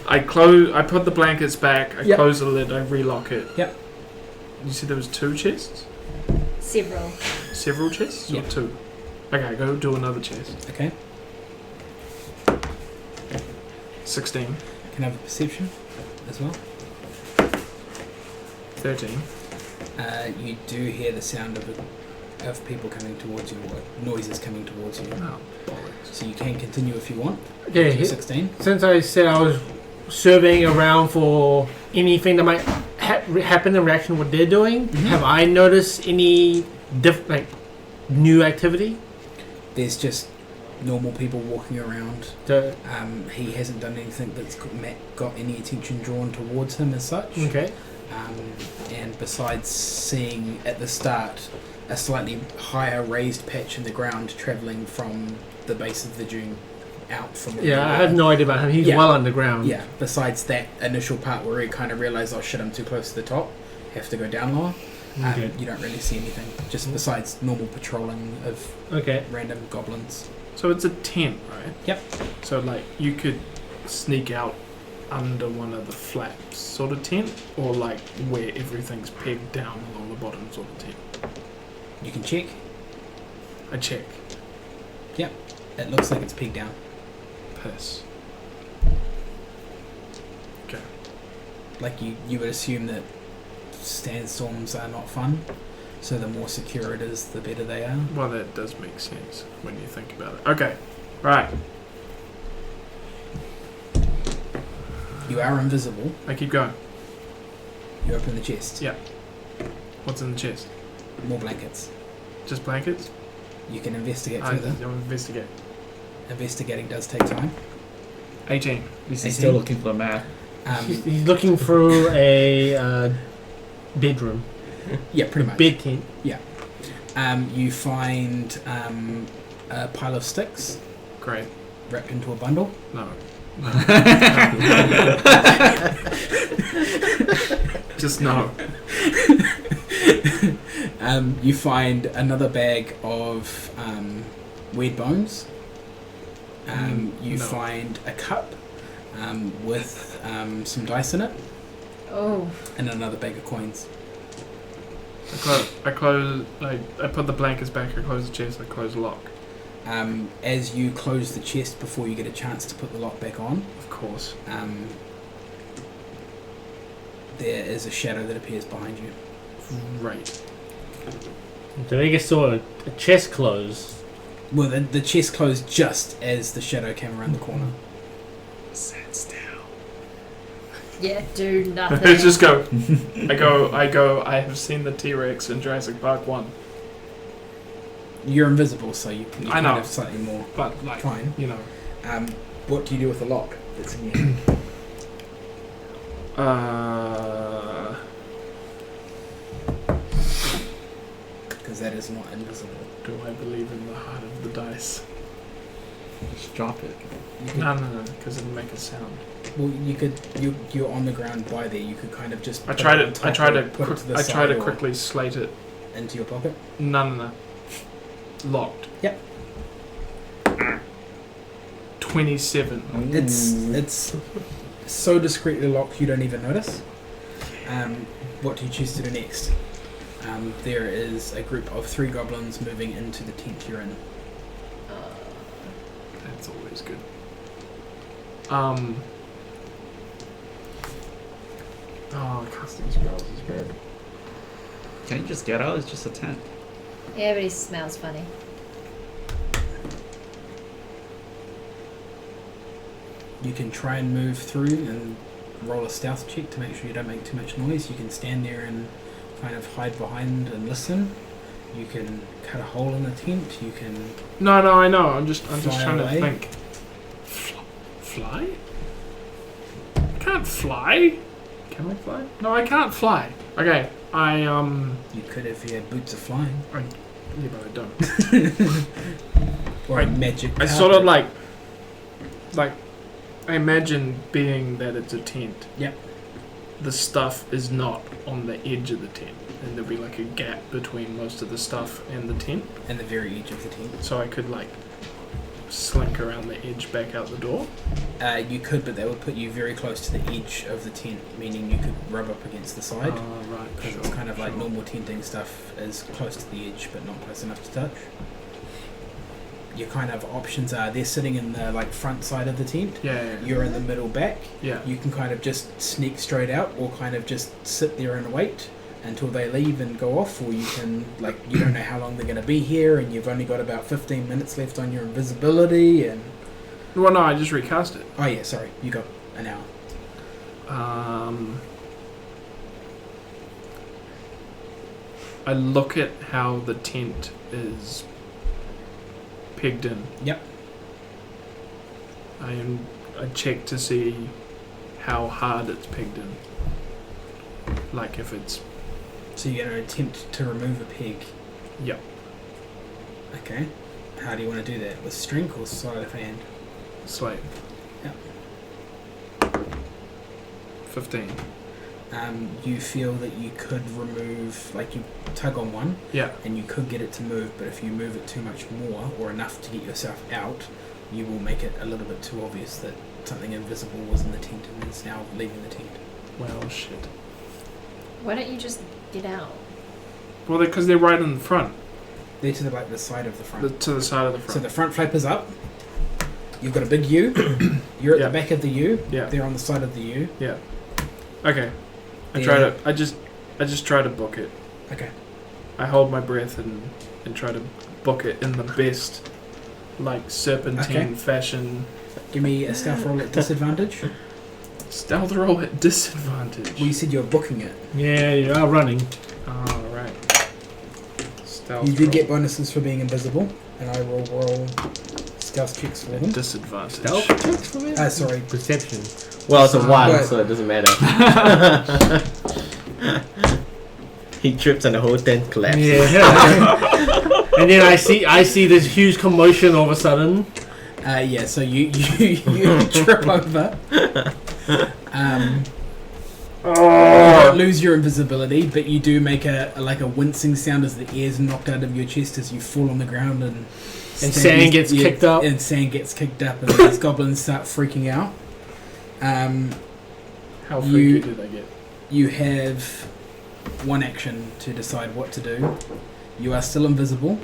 I put the blankets back, I close the lid, I relock it. Yep. You said there was 2 chests? Several. Several chests? Or 2? Okay, go do another chest. Okay. 16. Can I have a perception as well? 13. You do hear the sound of people coming towards you, or noises coming towards you. Oh, bollocks. So you can continue if you want. Okay, To 16. since I said I was surveying around for anything that might happen in reaction to what they're doing, have I noticed any new activity? There's just normal people walking around. The, He hasn't done anything that's got any attention drawn towards him as such. okay. And besides seeing at the start a slightly higher raised patch in the ground travelling from the base of the dune out from the Yeah, I have no idea about him. He's well underground. Yeah, besides that initial part where he kind of realised, oh shit, I'm too close to the top, have to go down lower. Okay. You don't really see anything, just besides normal patrolling of random goblins. So it's a tent, right? Yep. So like you could sneak out under one of the flaps sort of tent, or like where everything's pegged down along the bottom sort of tent. You can check. I check. Yep. It looks like it's pegged down. Piss. Okay. Like you would assume that sandstorms are not fun, so the more secure it is, the better they are. Well, that does make sense when you think about it. Okay. Right. You are invisible. I keep going. You open the chest. Yeah. What's in the chest? More blankets. Just blankets? You can investigate I'll further. investigate. Investigating does take time. 18. Is he still looking for the map? He's looking through a bedroom. Yeah, pretty much. Bed tent. You find a pile of sticks Great. wrapped into a bundle. No. Just no. You find another bag of weird bones. You No. find a cup with some dice in it, Oh. and another bag of coins. I close. I put the blankets back. I close the chest. I close the lock. As you close the chest before you get a chance to put the lock back on, Of course. there is a shadow that appears behind you. Right. So they just saw a chest close. Well, the chest closed just as the shadow came around the corner. Sit still. Yeah, do nothing. Let's just go. I go. I have seen the T-Rex in Jurassic Park 1. You're invisible, so you I kind know. of slightly more But like, fine. you know. What do you do with the lock that's in your hand? Because that is not invisible. Do I believe in the heart of the dice? Just drop it. You could, No, because it'll make a sound. Well, you could. You're on the ground by there. You could kind of just. I put tried it on it. top I tried or to. put it to the I tried to side or quickly slate it. into your pocket. No. Locked. Yep. 27. It's so discreetly locked you don't even notice. What do you choose to do next? There is a group of 3 goblins moving into the tent you're in. That's always good. Oh, casting spells is bad. Can you just get out? It's just a tent. Yeah, but he smells funny. You can try and move through and roll a stealth check to make sure you don't make too much noise. You can stand there and kind of hide behind and listen. You can cut a hole in the tent. You can. No, I know. I'm just trying away. to think. Fly? I can't fly. Can I fly? No, I can't fly. Okay, You could if you had boots of flying. Yeah, but I don't. Or a magic. I sort of like I imagine being that it's a tent. Yep. The stuff is not on the edge of the tent, and there'll be like a gap between most of the stuff and the tent. And the very edge of the tent. So I could like slink around the edge back out the door. You could, but that would put you very close to the edge of the tent, meaning you could rub up against the side. Oh, right. Because Sure, it's kind of like sure. normal tenting stuff is close to the edge, but not close enough to touch. Your kind of options are they're sitting in the like front side of the tent. Yeah. You're in the middle back. Yeah. You can kind of just sneak straight out, or kind of just sit there and wait until they leave and go off, or you can like you don't know how long they're going to be here, and you've only got about 15 minutes left on your invisibility. And Well, no, I just recast it. oh yeah, sorry, you got an hour. I look at how the tent is pegged in. Yep. I check to see how hard it's pegged in. Like if it's So you're going to attempt to remove a peg. Yep. Okay. How do you want to do that? With string or sleight of hand? Slate. Yep. 15. You feel that you could remove, like you tug on one, Yeah. and you could get it to move, but if you move it too much more, or enough to get yourself out, you will make it a little bit too obvious that something invisible was in the tent and is now leaving the tent. Well, shit. Why don't you just get out? Well, because they're right in the front. They're to the side of the front. To the side of the So front. the front flap is up. You've got a big U. You're at Yeah. the back of the U. Yeah. They're on the side of the U. Yeah. Okay. Yeah. I just try to book it. Okay. I hold my breath and try to book it in the best, like, serpentine Okay. fashion. Give me a stealth roll at disadvantage. Stealth roll at disadvantage. Well, you said you were booking it. Yeah, you are running. Oh, right. Stealth You did roll get bonuses for being invisible, and I will roll stealth checks for at them. disadvantage. Stealth checks for me? Sorry. Perception. Well, it's a one, But- so it doesn't matter. He trips and the whole tent collapses. Yeah. And then I see this huge commotion all of a sudden. Yeah, so you trip over. You don't lose your invisibility, but you do make a wincing sound as the air's knocked out of your chest as you fall on the ground and sand gets kicked up. And sand gets kicked up, and these goblins start freaking out. How You- freaky do they get? You have one action to decide what to do. You are still invisible.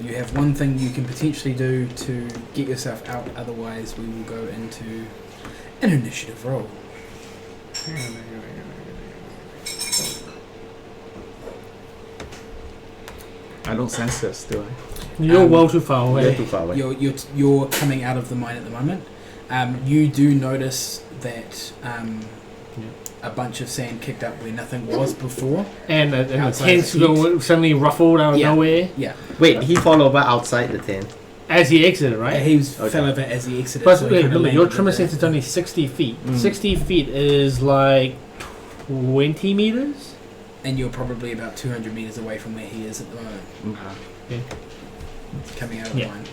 You have one thing you can potentially do to get yourself out, otherwise we will go into an initiative roll. I don't sense this, do I? You're well too far You're away. too far away. You're coming out of the mine at the moment. You do notice that a bunch of sand kicked up where nothing was before. And the Outside tents the tent. go suddenly ruffled out of Yeah. nowhere Yeah, Wait, he fall over outside the tent. as he exited, right? he was Okay. fell over as he exited. But so he wait, kinda look, your landed trimmer with sense the- is only 60 feet. Mm. 60 feet is like 20 meters? and you're probably about 200 meters away from where he is at the moment, coming out of Yeah. the mine.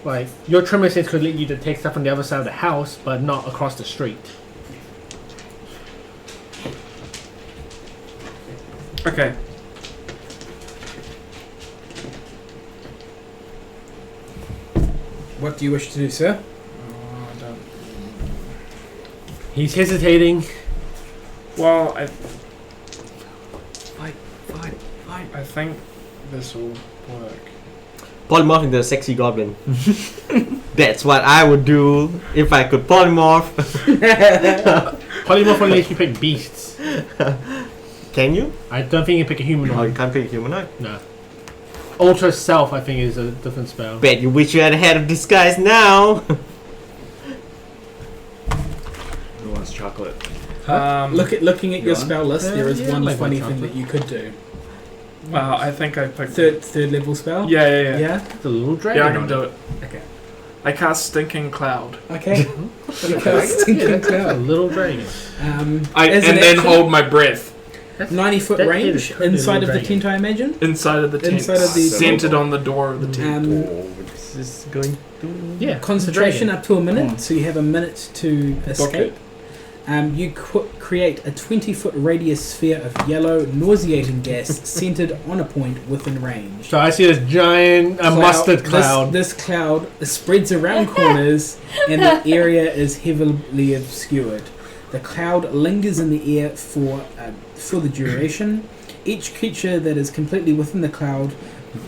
Like, your trimmer sense could lead you to take stuff on the other side of the house, but not across the street. Okay. What do you wish to do, sir? Oh, I don't. He's hesitating. Well, Fine. I think this will work. Polymorph into a sexy goblin. That's what I would do if I could polymorph. Polymorph only lets you pick beasts. Can you? I don't think you can pick a Oh, you humanoid. can't pick a humanoid. No. Ultra Self, I think, is a different spell. Bet you wish you had a head of disguise now. Who wants chocolate? Looking at your Go on. spell list, there is Yeah, one like funny one thing chocolate. that you could do. Wow, I think I picked. Third level spell. Yeah. Yeah. It's a little dragon. Yeah, I can on do it. it. Okay. I cast Stinking Cloud. Okay. You cast Stinking It's a Cloud. little dragon. As an And then action- hold my breath. That's- 90-foot that range is totally inside of the dragon. tent, I imagine. Inside of the tent. Inside of the- centered on the door of the tent. This is going to... Yeah. Concentration dragon. up to a minute, so you have a minute to escape. You create a 20-foot radius sphere of yellow, nauseating gas centered on a point within range. So I see this giant mustard cloud. This cloud spreads around corners, and the area is heavily obscured. The cloud lingers in the air for the duration. Each creature that is completely within the cloud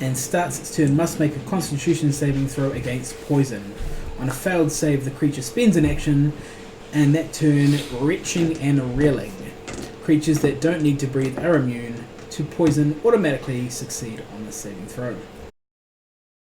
and starts its turn must make a Constitution saving throw against poison. On a failed save, the creature spends an action, and that turn retching and reeling. Creatures that don't need to breathe are immune to poison automatically succeed on the saving throw.